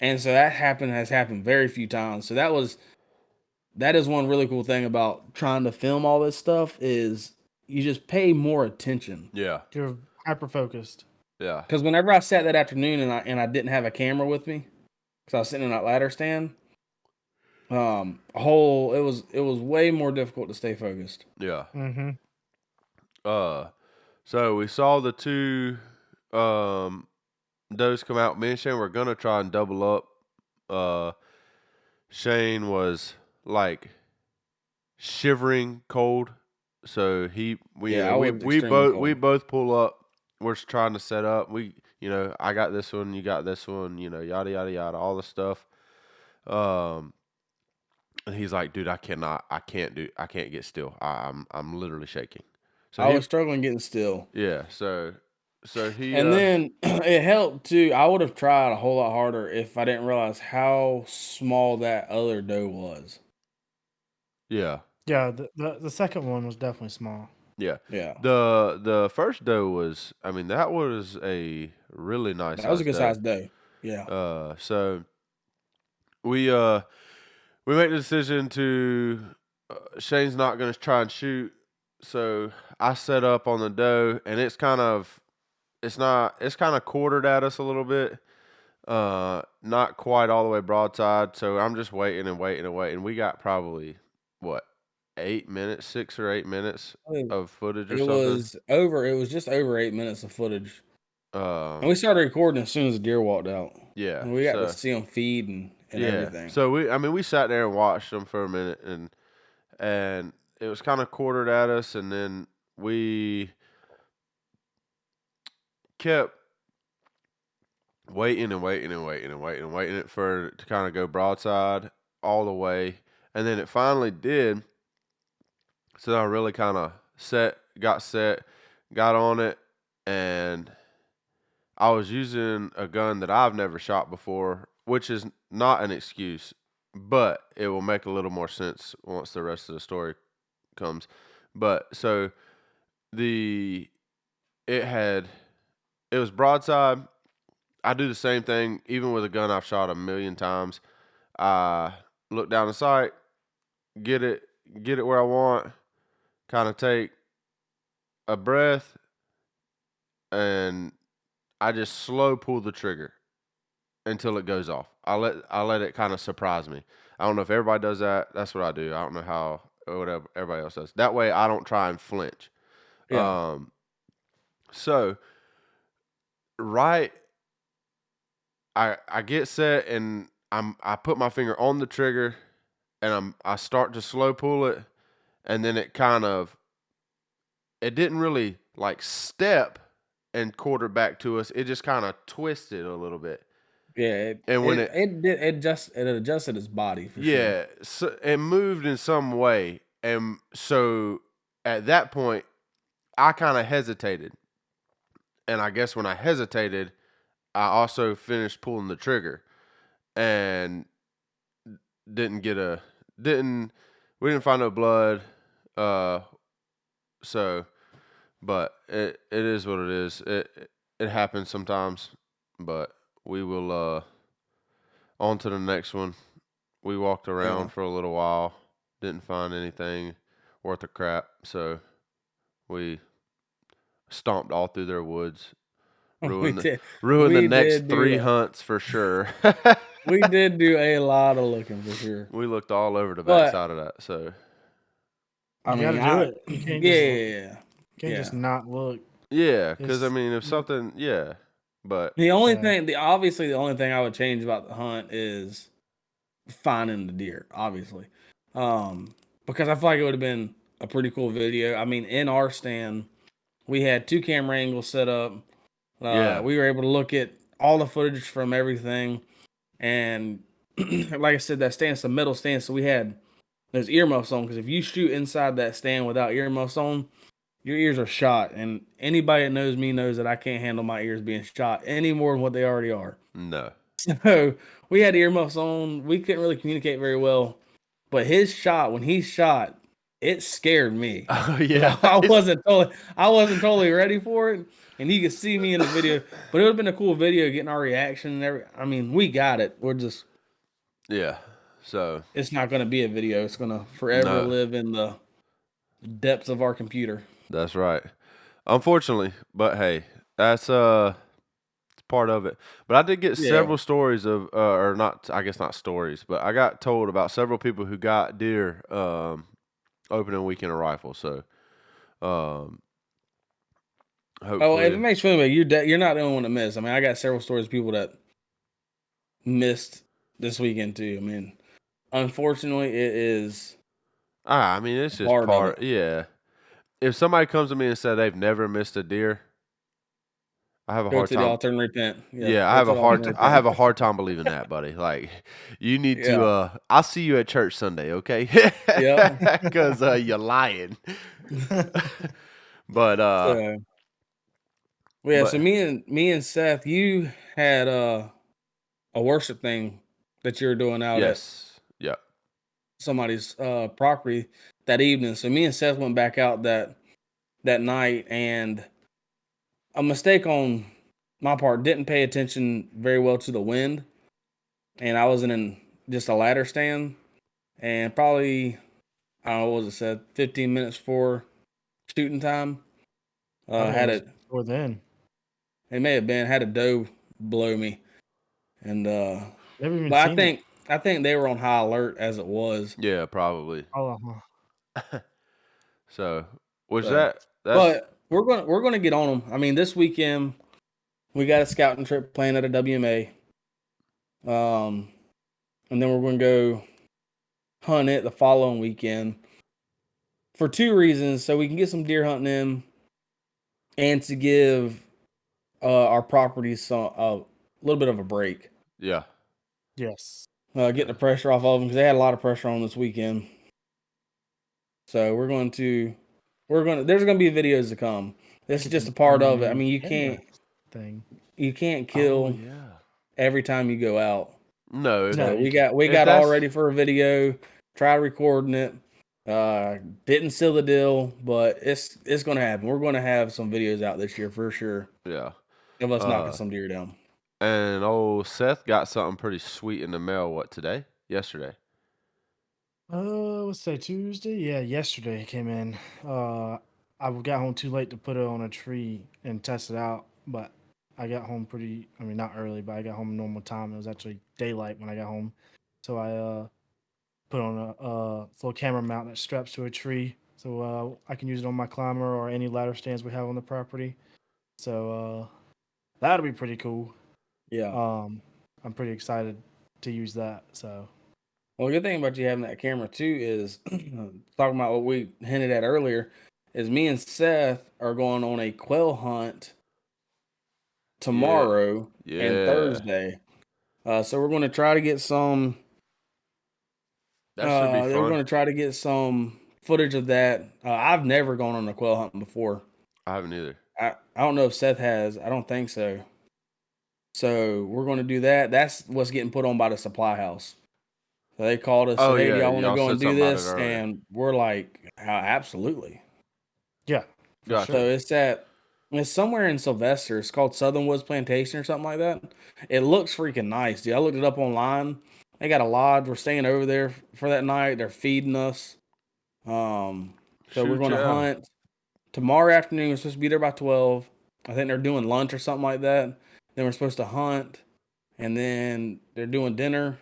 And so has happened very few times. So that is one really cool thing about trying to film all this stuff is you just pay more attention. Yeah. You're hyper focused. Yeah. Because whenever I sat that afternoon and I didn't have a camera with me, because I was sitting in that ladder stand, it was way more difficult to stay focused. Yeah. Mm-hmm. So we saw the two does come out. Me and Shane were gonna try and double up. Shane was like shivering cold, so we both pull up. We're just trying to set up. I got this one, you got this one, yada yada yada, all the stuff. And he's like, dude, I can't get still. I'm literally shaking. So I was struggling getting still. Yeah, so he and then it helped too. I would have tried a whole lot harder if I didn't realize how small that other doe was. Yeah. Yeah, the second one was definitely small. Yeah. Yeah. The first doe was, that was a really nice That was a good doe. sized doe. Yeah. So we make the decision to Shane's not going to try and shoot. So I set up on the doe, and it's kind of quartered at us a little bit. Not quite all the way broadside. So I'm just waiting and waiting and waiting. We got probably 6 or 8 minutes of footage or something. It was just over 8 minutes of footage. And we started recording as soon as the deer walked out. Yeah. And we got to see them feed and everything. So we sat there and watched them for a minute, and it was kind of quartered at us, and then we kept waiting and waiting and waiting and waiting and waiting for it to kind of go broadside all the way, and then it finally did. So I really kind of got on it, and I was using a gun that I've never shot before, which is not an excuse, but it will make a little more sense once the rest of the story comes. But so it was broadside. I do the same thing even with a gun I've shot 1,000,000 times. I look down the sight, get it where I want, kind of take a breath, and I just slow pull the trigger until it goes off. I let it kind of surprise me. I don't know if everybody does that. That's what I do. I don't know how whatever everybody else does. That way I don't try and flinch. Yeah. So I get set, and I put my finger on the trigger, and I start to slow pull it, and then it didn't really like step and quarter back to us. It just kind of twisted a little bit. Yeah, it adjusted its body for sure. Yeah, so it moved in some way, and so at that point, I kind of hesitated, and I guess when I hesitated, I also finished pulling the trigger, and we didn't find no blood, so, but it is what it is. It happens sometimes, but we will on to the next one. We walked around for a little while, didn't find anything worth a crap, so we stomped all through their woods. Ruined the next 3 hunts for sure. We did do a lot of looking for sure. We looked all over the backside of that, so You gotta do it. You can't just not look. Yeah, because if something, but the only thing I would change about the hunt is finding the deer, obviously, because I feel like it would have been a pretty cool video. In our stand, we had 2 camera angles set up. We were able to look at all the footage from everything, and like I said, that stand's a metal stand, so we had those earmuffs on. Because if you shoot inside that stand without earmuffs on, your ears are shot, and anybody that knows me knows that I can't handle my ears being shot any more than what they already are. No. So we had earmuffs on. We couldn't really communicate very well. But his shot, when he shot, it scared me. Oh 'Cause yeah. I wasn't totally ready for it. And you could see me in the video. But it would have been a cool video getting our reaction and I mean, we got it. We're just Yeah. So it's not gonna be a video. It's gonna forever no, live in the depths of our computer. that's right. Unfortunately, but hey, that's it's part of it. But I did get Yeah. several stories of or not I guess not stories, but I got told about several people who got deer opening weekend of rifle. So um Oh, if it hopefully makes you feel better, you're not the only one to miss. I mean, I got several stories of people that missed this weekend too. I mean, unfortunately, it is I mean it's just part of it. part yeah. If somebody comes to me and said they've never missed a deer, I have a Go hard to the time. altar and repent. Yeah, Yeah, go to the altar and I repent. have a hard time believing that, buddy. Like, you need to. Yeah. I'll see you at church Sunday, okay? Yep. Because you're lying. But So, well, yeah. So but me and Seth, you had a worship thing that you were doing out at yes, yeah, somebody's property that evening. So me and Seth went back out that night, and a mistake on my part, didn't pay attention very well to the wind, and I was in just a ladder stand, and probably I don't know what was it said, 15 minutes before shooting time, I think it had was it. before then. It may have been had a doe blow me, and Never even but I seen it. think I think they were on high alert as it was. yeah, probably. Oh, So was So, that's but we're gonna get on them. I mean, this weekend we got a scouting trip planned at a WMA, and then we're gonna go hunt it the following weekend for two reasons: so we can get some deer hunting in, and to give our properties a little bit of a break. yeah, yes. Getting the pressure off of them because they had a lot of pressure on this weekend. So there's going to be videos to come. This is Get just a the part of it. I new mean, camera thing. you can't oh kill yeah. every time you go out. No, No, So you we can't. we if got all that's ready for a video. Tried recording it. Didn't seal the deal, but it's going to happen. We're going to have some videos out this year for sure yeah. of us knocking Uh, some deer down. and old Seth got something pretty sweet in the mail. What today? Yesterday. Let's say Tuesday. Yeah, yesterday it came in. I got home too late to put it on a tree and test it out, but I got home pretty. I mean, not early, but I got home normal time. It was actually daylight when I got home, so I put on a little camera mount that straps to a tree, so I can use it on my climber or any ladder stands we have on the property. So that'll be pretty cool. Yeah. I'm pretty excited to use that. So Well, the good thing about you having that camera too is talking about what we hinted at earlier is me and Seth are going on a quail hunt Yeah, tomorrow and yeah. Thursday. So we're going to try to get some. That should be We're fun. going to try to get some footage of that. I've never gone on a quail hunt before. I haven't either. I don't know if Seth has. I don't think so. So we're going to do that. That's what's getting put on by the supply house. So they called us, Oh said, "Hey, do yeah, y'all want to y'all go said and do something about it this?" earlier. And we're like, "Absolutely." yeah, for Gotcha. So sure. it's somewhere in Sylvester. It's called Southern Woods Plantation or something like that. It looks freaking nice, dude. I looked it up online. They got a lodge. We're staying over there for that night. They're feeding us. So we're Shoot going to yeah. hunt tomorrow afternoon. We're supposed to be there by 12. I think they're doing lunch or something like that. Then we're supposed to hunt, and then they're doing dinner,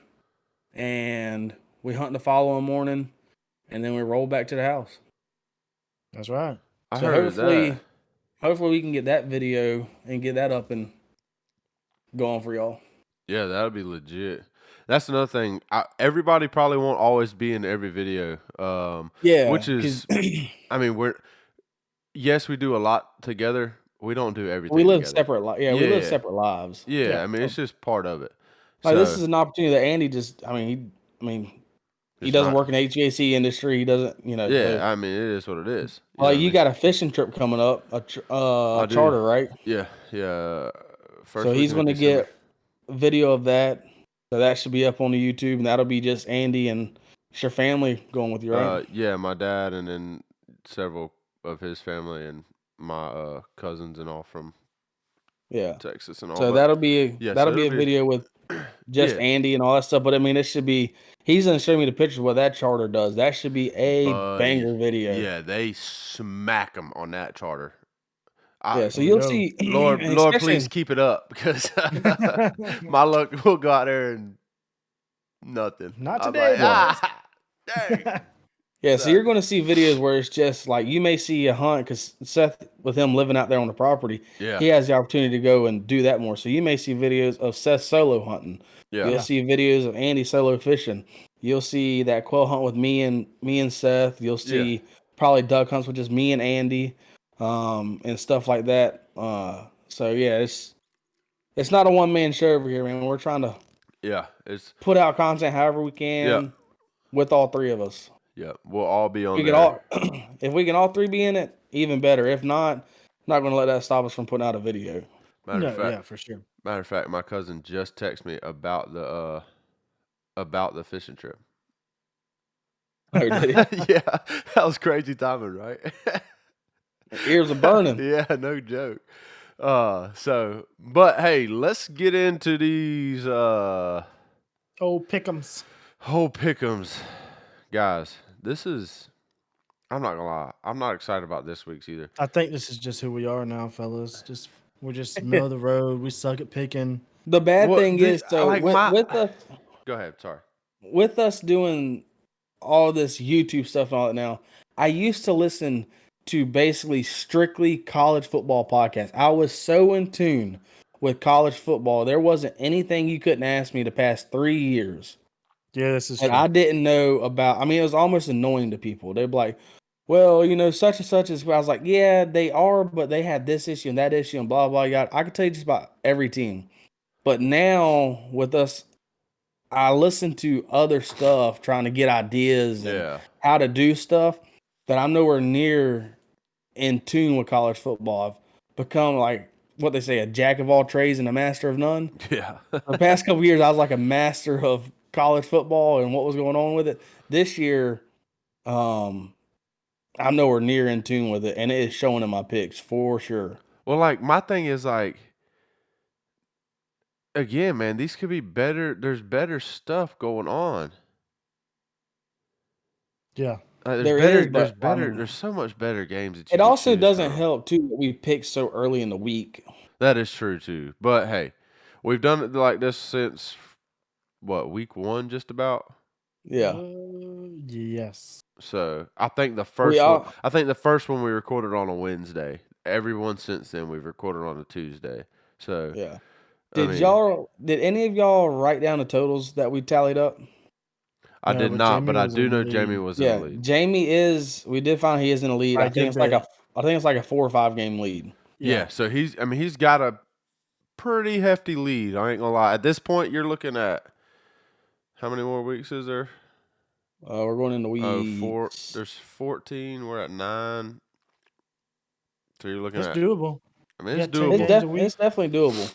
and we hunt the following morning, and then we roll back to the house. That's right. I So heard of that. hopefully we can get that video and get that up and going for y'all. Yeah, that'll be legit. That's another thing. Everybody probably won't always be in every video. Yeah, Which because is, I mean, yes, we do a lot together. We don't do we everything live together. separate. We live Yeah, separate lives. yeah. Yeah. I mean, it's just part of it. Like this So is an opportunity that Andy just. I mean, He doesn't work in the HVAC industry. He doesn't, Yeah, so, I mean, it is what it is. You got a fishing trip coming up, a charter, right? Yeah. So First he's weekend going to of December. get video of that. So that should be up on the YouTube, and that'll be just Andy and your family going with you, right? Yeah, my dad and then several of his family and my cousins and all from Texas and all. So but that'll be so a video with just Andy and all that stuff. But I mean, it should be. He's gonna show me the pictures of what that charter does. That should be a banger video. Yeah, they smack them on that charter. So you'll see. Lord, please keep it up because my luck will go out there and nothing. Not today, boys. Dang. Yeah, so you're going to see videos where it's just like you may see a hunt because Seth, with him living out there on the property, he has the opportunity to go and do that more. So you may see videos of Seth solo hunting. Yeah. You'll see videos of Andy solo fishing. You'll see that quail hunt with me and Seth. You'll see probably duck hunts with just me and Andy, and stuff like that. So yeah, it's not a one man show over here, man. We're trying to it's put out content however we can with all three of us. Yeah, we'll all be on there. If we can all three be in it, even better. If not, I'm not going to let that stop us from putting out a video. Yeah, for sure. Matter of fact, my cousin just texted me about the fishing trip. Oh, did he? Yeah, that was crazy timing, right? Ears are burning. Yeah, no joke. But hey, let's get into these old pick'ems. Guys, I'm not gonna lie, I'm not excited about this week's either. I think this is just who we are now, fellas. We're just middle of the road. We suck at picking. The bad thing is, so with us, go ahead. Sorry. With us doing all this YouTube stuff and all that now, I used to listen to basically strictly college football podcasts. I was so in tune with college football. There wasn't anything you couldn't ask me the past 3 years. Yeah, this is true. I didn't know about. I mean, it was almost annoying to people. They'd be like, well, such and such is. I was like, yeah, they are, but they had this issue and that issue and blah, blah, blah. I could tell you just about every team. But now with us, I listen to other stuff trying to get ideas and how to do stuff that I'm nowhere near in tune with college football. I've become like what they say, a jack of all trades and a master of none. Yeah. The past couple of years, I was like a master of college football and what was going on with it. This year, I'm nowhere near in tune with it, and it is showing in my picks for sure. Well, like my thing is like, again, man, these could be better. There's better stuff going on. Yeah. There's so much better games. It also doesn't help too that we picked so early in the week. That is true too. But hey, we've done it like this since week 1 just about. Yeah. Yes. So I think the first one we recorded on a Wednesday. Everyone since then we've recorded on a Tuesday. So yeah. Did any of y'all write down the totals that we tallied up? I did not, Jamie, but I do know Jamie was in the lead. Jamie we did find he is in the lead. I think it's like a 4 or 5 game lead. Yeah, so he's got a pretty hefty lead. I ain't gonna lie. At this point, you're looking at how many more weeks is there? We're going into weeks. 4. There's 14. We're at 9. So you're looking at. Doable. I mean, it's doable. It's definitely doable.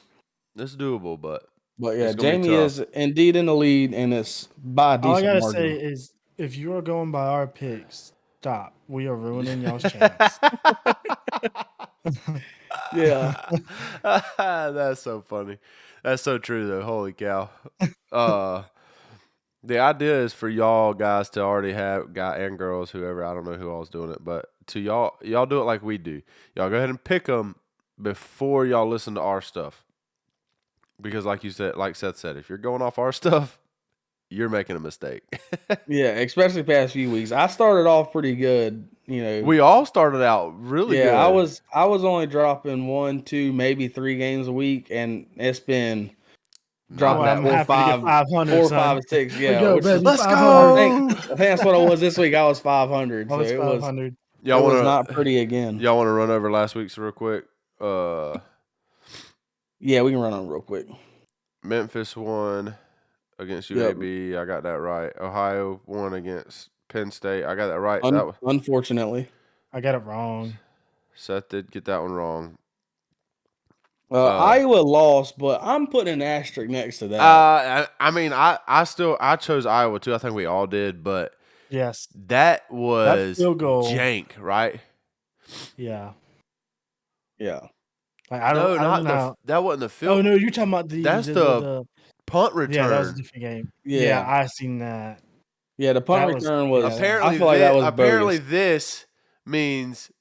It's doable, but yeah, Jamie is indeed in the lead, and it's by a decent margin. All I gotta say is, if you are going by our picks, stop. We are ruining y'all's chance. Yeah. That's so funny. That's so true, though. Holy cow. The idea is for y'all guys to already have, guy and girls, whoever, I don't know who all's doing it, but to y'all do it like we do. Y'all go ahead and pick them before y'all listen to our stuff. Because like Seth said, if you're going off our stuff, you're making a mistake. Yeah, especially past few weeks. I started off pretty good, We all started out really good. Yeah, I was only dropping 1, 2, maybe 3 games a week, and it's been dropping that 4, 5, 6. Yeah, let's go. I think that's what it was this week. I was 500. I was 500. It was not pretty again. Y'all want to run over last week's real quick? Yeah, we can run on real quick. Memphis won. against Yep. UAB. I got that right. Ohio won against Penn State. I got that right. Unfortunately. I got it wrong. Seth did get that one wrong. Iowa lost, but I'm putting an asterisk next to that. I chose Iowa too. I think we all did, but Yes. that was field goal. jank, right? Yeah. Yeah. Like, I don't know. That wasn't the field. Oh no, you're talking about the punt return. Yeah, that was a different game. Yeah, I seen that. Yeah, the punt return was. Apparently, I feel like that was bogus. This means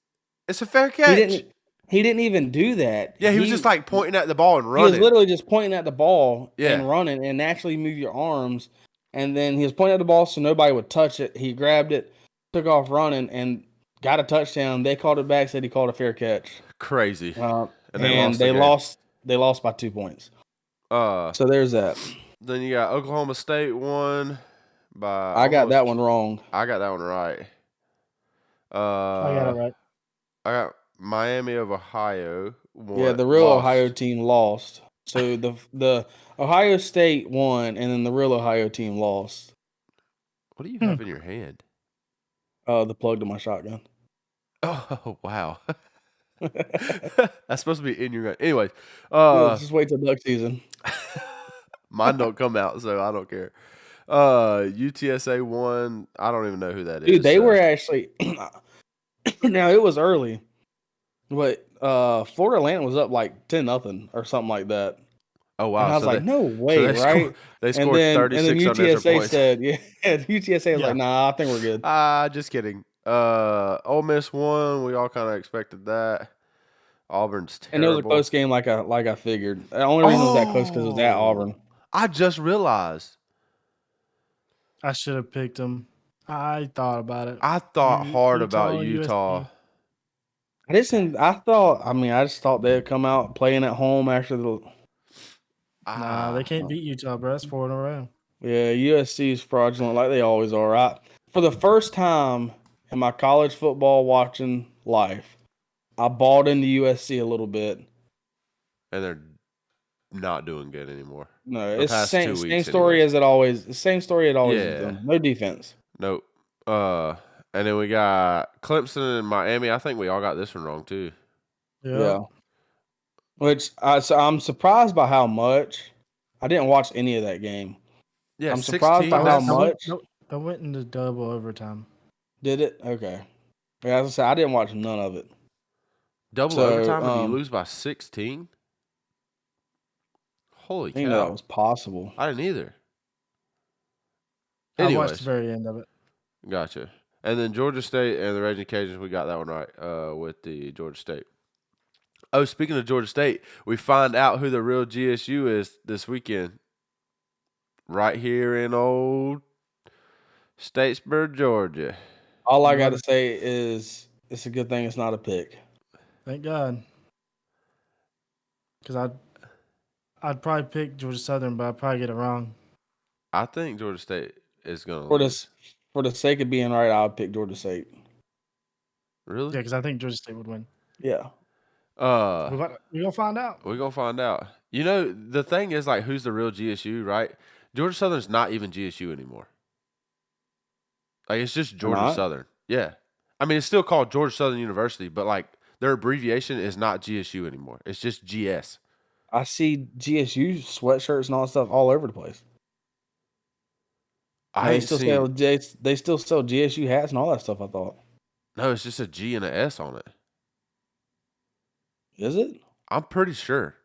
it's a fair catch. He didn't even do that. Yeah, he was just like pointing at the ball and running. He was literally just pointing at the ball Yeah. and running, and naturally move your arms. And then he was pointing at the ball so nobody would touch it. He grabbed it, took off running, and got a touchdown. They called it back, said he called a fair catch. Crazy. And they lost. They lost by 2 points. So there's that. Then you got Oklahoma State won by. I got that one wrong. I got that one right. I got it right. I got Miami of Ohio won. Yeah, the real Ohio team lost. So the Ohio State won, and then the real Ohio team lost. What do you have in your hand? The plug to my shotgun. Oh, wow. That's supposed to be in your gun. Anyways, just wait till duck season. Mine don't come out, so I don't care. UTSA won. I don't even know who that is. Dude, they were actually. Now it was early, but Florida Atlantic was up like 10-0 or something like that. Oh wow! And I was like, no way, right? They scored 36 and then UTSA points. said, yeah, UTSA was like, nah, I think we're good. Just kidding. Ole Miss won. We all kind of expected that. Auburn's terrible. And it was a close game, like I figured. The only reason it was that close because it was at Auburn. I just realized. I should have picked them. I thought about it. I thought hard about Utah. I just thought they'd come out playing at home after the. Nah, they can't beat Utah, bro. That's 4 in a row. Yeah, USC is fraudulent like they always are, right? For the first time in my college football watching life, I bought into USC a little bit. And they're not doing good anymore. No, it's the same story as it always. The same story it always is done. No defense. Nope. And then we got Clemson and Miami. I think we all got this one wrong too. Yeah. Which I'm surprised by how much. I didn't watch any of that game. Yeah, I'm surprised by how much. That went into double overtime. Did it? Okay. Yeah, as I said, I didn't watch none of it. Double overtime and you lose by 16? Holy cow. I didn't know that was possible. I didn't either. Anyways. I watched the very end of it. Gotcha. And then Georgia State and the Raging Cajuns, we got that one right with the Georgia State. Oh, speaking of Georgia State, we find out who the real GSU is this weekend. Right here in old Statesboro, Georgia. All I got to say is it's a good thing it's not a pick. Thank God. Because I'd probably pick Georgia Southern, but I'd probably get it wrong. I think Georgia State is going to lose. For the sake of being right, I would pick Georgia State. Really? Yeah, because I think Georgia State would win. Yeah. We're going to find out. We're going to find out. You know, the thing is, like, who's the real GSU, right? Georgia Southern's not even GSU anymore. Like, it's just Georgia Southern. Yeah. I mean, it's still called Georgia Southern University, but, like, their abbreviation is not GSU anymore. It's just GS. I see GSU sweatshirts and all that stuff all over the place. They still sell GSU hats and all that stuff, I thought. No, it's just a G and an S on it. Is it? I'm pretty sure.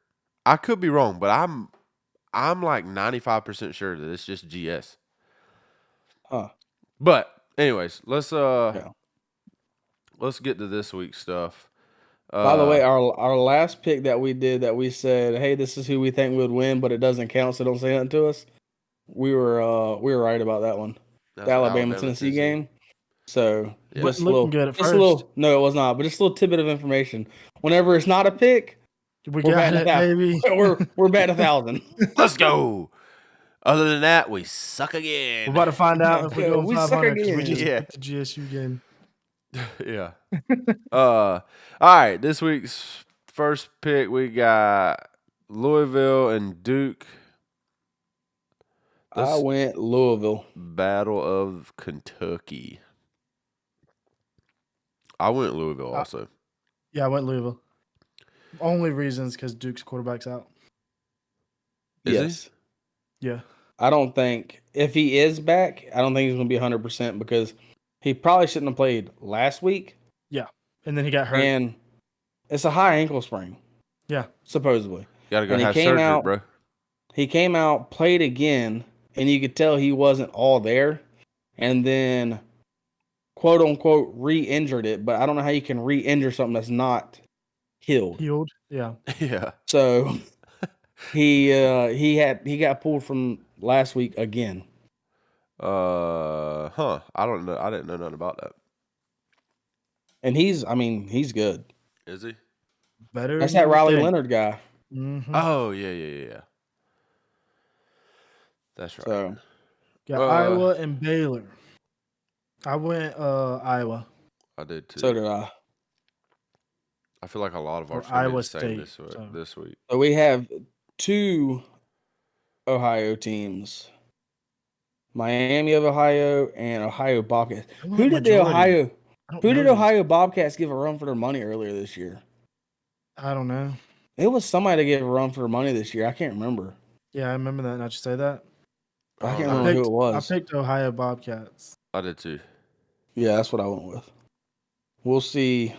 I could be wrong, but I'm like 95% sure that it's just GS. Huh. But anyways, let's get to this week's stuff. By the way, our last pick that we did that we said, hey, this is who we think would win, but it doesn't count, so don't say nothing to us. We were right about that one. The Alabama-Tennessee game. So just looking good at first. No, it was not. But just a little tidbit of information. Whenever it's not a pick, we're got it, baby. We're batting 1,000. Let's go. Other than that, we suck again. We're about to find out if we go 500 because we just picked the GSU game. Yeah. All right. This week's first pick, we got Louisville and Duke. I went Louisville. Battle of Kentucky. I went Louisville also. Yeah, I went Louisville. Only reasons because Duke's quarterback's out. Is he? Yes. Yeah. I don't think if he is back, I don't think he's going to be 100% because he probably shouldn't have played last week. Yeah. And then he got hurt. And it's a high ankle sprain. Yeah. Supposedly. Gotta go And he have came surgery, out, bro. He came out, played again, and you could tell he wasn't all there. And then, quote unquote, re-injured it. But I don't know how you can re-injure something that's not healed. Yeah. Yeah. So he got pulled from last week again. I don't know. I didn't know nothing about that. And he's good. Is he? Better. That's than that you Riley think. Leonard guy. Mm-hmm. Oh yeah. That's right. So Got Iowa and Baylor. I went Iowa. I did too. so did I. I feel like a lot of Or ours are gonna be Iowa the same State, this week. So we have 2 Ohio teams. Miami of Ohio and Ohio Bobcats. Who did Ohio Bobcats give a run for their money earlier this year? I don't know. It was somebody that gave a run for their money this year. I can't remember. Yeah, I remember that. Not you say that. I can't know. remember who it was. I picked Ohio Bobcats. I did too. Yeah, that's what I went with. We'll see.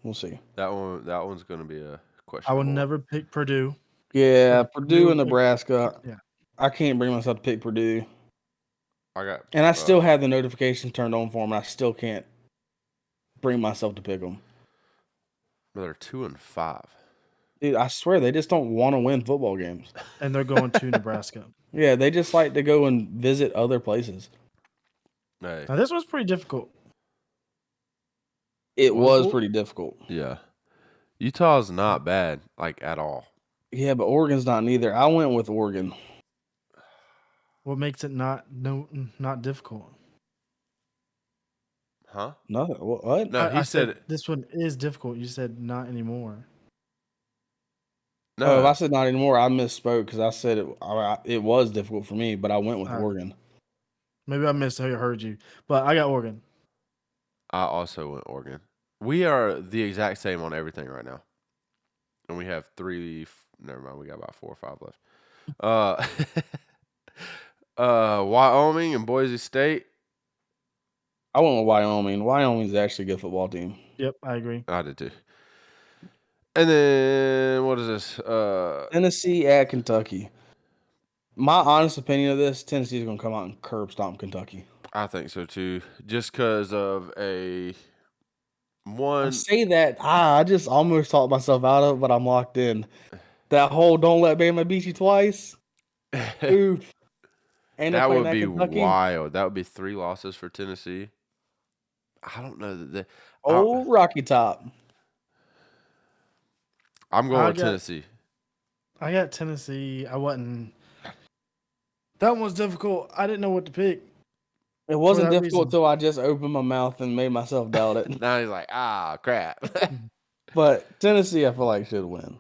We'll see. That one's gonna be a question. I would never pick Purdue. Yeah, Purdue and Nebraska. Yeah. I can't bring myself to pick Purdue. And I still have the notification turned on for them. I still can't bring myself to pick them. They're 2-5. Dude, I swear they just don't want to win football games. And they're going to Nebraska. Yeah, they just like to go and visit other places. Hey. Now this was pretty difficult. It was pretty difficult. Yeah. Utah's not bad, like at all. Yeah, but Oregon's not neither. I went with Oregon. What makes it not difficult? Huh? Nothing. What? No, I he said this one is difficult. You said not anymore. no. Oh, if I said not anymore, I misspoke because I said it was difficult for me, but I went with Oregon. Maybe I misheard you, but I got Oregon. I also went Oregon. We are the exact same on everything right now. And we have 3. Never mind. We got about 4 or 5 left. Wyoming and Boise State. I went with Wyoming. Wyoming's actually a good football team. Yep, I agree. I did too. And then what is this? Tennessee at Kentucky. My honest opinion of this, Tennessee's going to come out and curb stomp Kentucky. I think so too. Just because of I say that. I just almost talked myself out of it, but I'm locked in. That whole don't let Bama beat you twice. Oof. And that would be wild. That would be 3 losses for Tennessee. I don't know that Rocky Top. I'm going with Tennessee. I got Tennessee. I wasn't. That one was difficult. I didn't know what to pick. It wasn't difficult until I just opened my mouth and made myself doubt it. Now he's like, crap. But Tennessee, I feel like should win.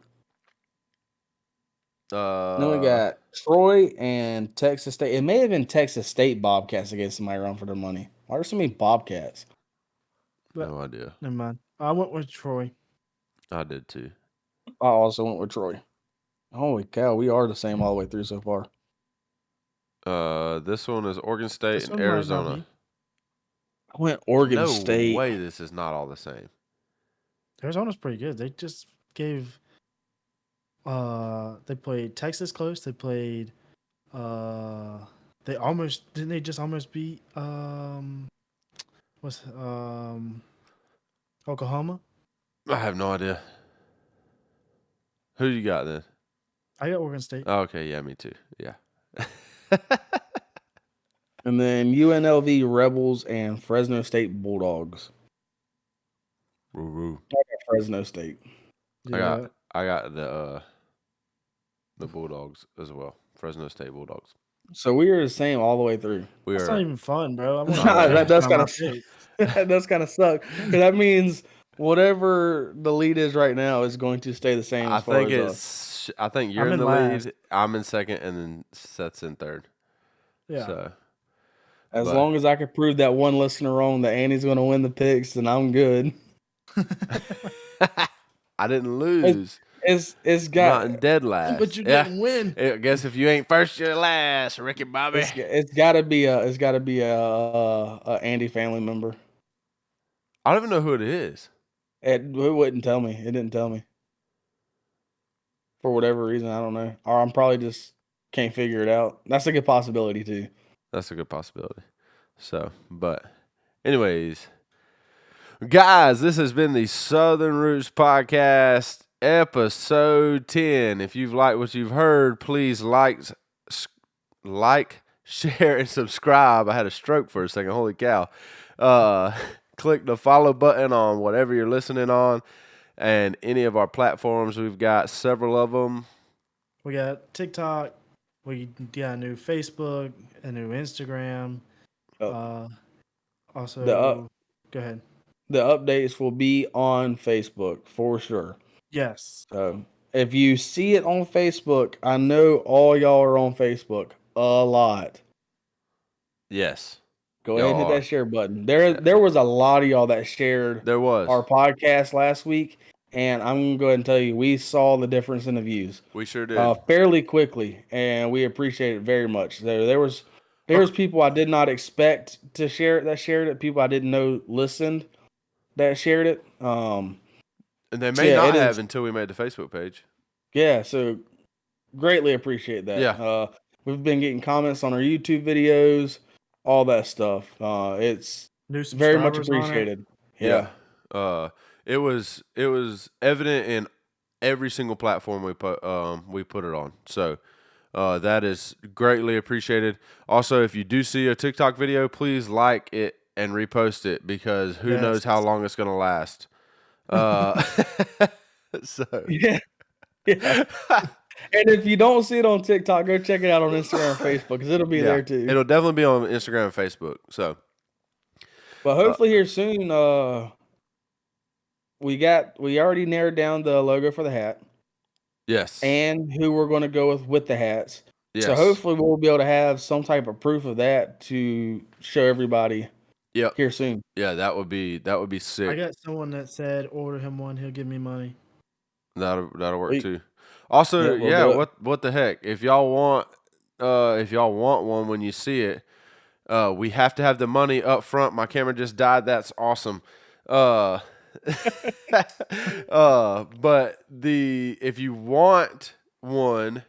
Then we got Troy and Texas State. It may have been Texas State Bobcats against somebody run for their money. Why are so many Bobcats? No idea. Never mind. I went with Troy. I did too. I also went with Troy. Holy cow, we are the same all the way through so far. This one is Oregon State and Arizona. I went Oregon State. No way this is not all the same. Arizona's pretty good. They just gave they played Texas close. They played they almost didn't they just almost beat Oklahoma? I have no idea. Who you got then? I got Oregon State. Oh, okay, yeah, me too. Yeah. And then UNLV Rebels and Fresno State Bulldogs. Woo-woo. I got Fresno State. Yeah. I got the Bulldogs as well. Fresno State Bulldogs. So we are the same all the way through. That's not even fun, bro. That does kind of that does kind of suck. Because that means whatever the lead is right now is going to stay the same. I think you're in the lead. I'm in second, and then Seth's in third. Yeah. So, As but- long as I can prove that one listener wrong that Andy's going to win the picks, then I'm good. I didn't lose. It's I'm got not in dead last. But you didn't win. I guess if you ain't first, you're last, Ricky Bobby. it's got to be a Andy family member. I don't even know who it is. It wouldn't tell me. It didn't tell me. For whatever reason, I don't know. Or I'm probably just can't figure it out. That's a good possibility too. That's a good possibility. So, but anyways, guys, this has been the Southern Roots Podcast, episode 10. If you've liked what you've heard, please like, share, and subscribe. I had a stroke for a second. Holy cow. Click the follow button on whatever you're listening on and any of our platforms. We've got several of them. We got TikTok. We got a new Facebook, a new Instagram. Also, go ahead. The updates will be on Facebook for sure. Yes. So if you see it on Facebook, I know all y'all are on Facebook a lot. Yes. Go ahead and hit that share button. There was a lot of y'all that shared There was. our podcast last week, and I'm going to go ahead and tell you, we saw the difference in the views. We sure did. Fairly quickly, and we appreciate it very much. There was people I did not expect to share it that shared it, people I didn't know listened that shared it. And they may not have until we made the Facebook page. Yeah, so greatly appreciate that. Yeah. We've been getting comments on our YouTube videos, all that stuff. It's New very much subscribers on it. appreciated. Yeah. It was evident in every single platform we put it on. So that is greatly appreciated. Also, if you do see a TikTok video, please like it and repost it, because who knows how long it's gonna last. So yeah. And if you don't see it on TikTok, go check it out on Instagram and Facebook, because it'll be there too. It'll definitely be on Instagram and Facebook. So, but hopefully here soon, we already narrowed down the logo for the hat. Yes. And who we're going to go with the hats. Yes. So hopefully we'll be able to have some type of proof of that to show everybody. Here soon. Yeah, that would be sick. I got someone that said order him one, he'll give me money. That'll work too. Also, what the heck? If y'all want one when you see it, we have to have the money up front. My camera just died. That's awesome. But if you want one,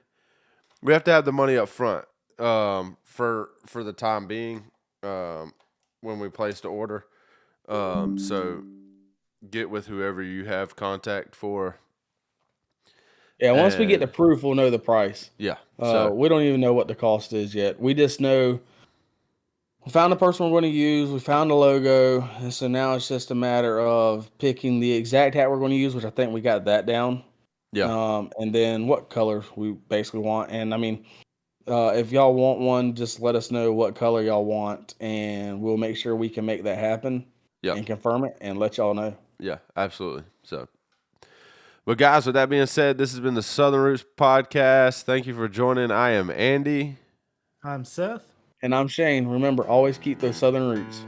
we have to have the money up front. For the time being, when we place the order. So get with whoever you have contact for. Yeah, once we get the proof, we'll know the price. Yeah. We don't even know what the cost is yet. We just know we found the person we're going to use. We found the logo. And so now it's just a matter of picking the exact hat we're going to use, which I think we got that down. Yeah. And then what color we basically want. And I mean, if y'all want one, just let us know what color y'all want, and we'll make sure we can make that happen. And confirm it and let y'all know. Yeah, absolutely. So, but guys, with that being said, this has been the Southern Roots Podcast. Thank you for joining. I am Andy. I'm Seth. And I'm Shane. Remember, always keep those Southern roots.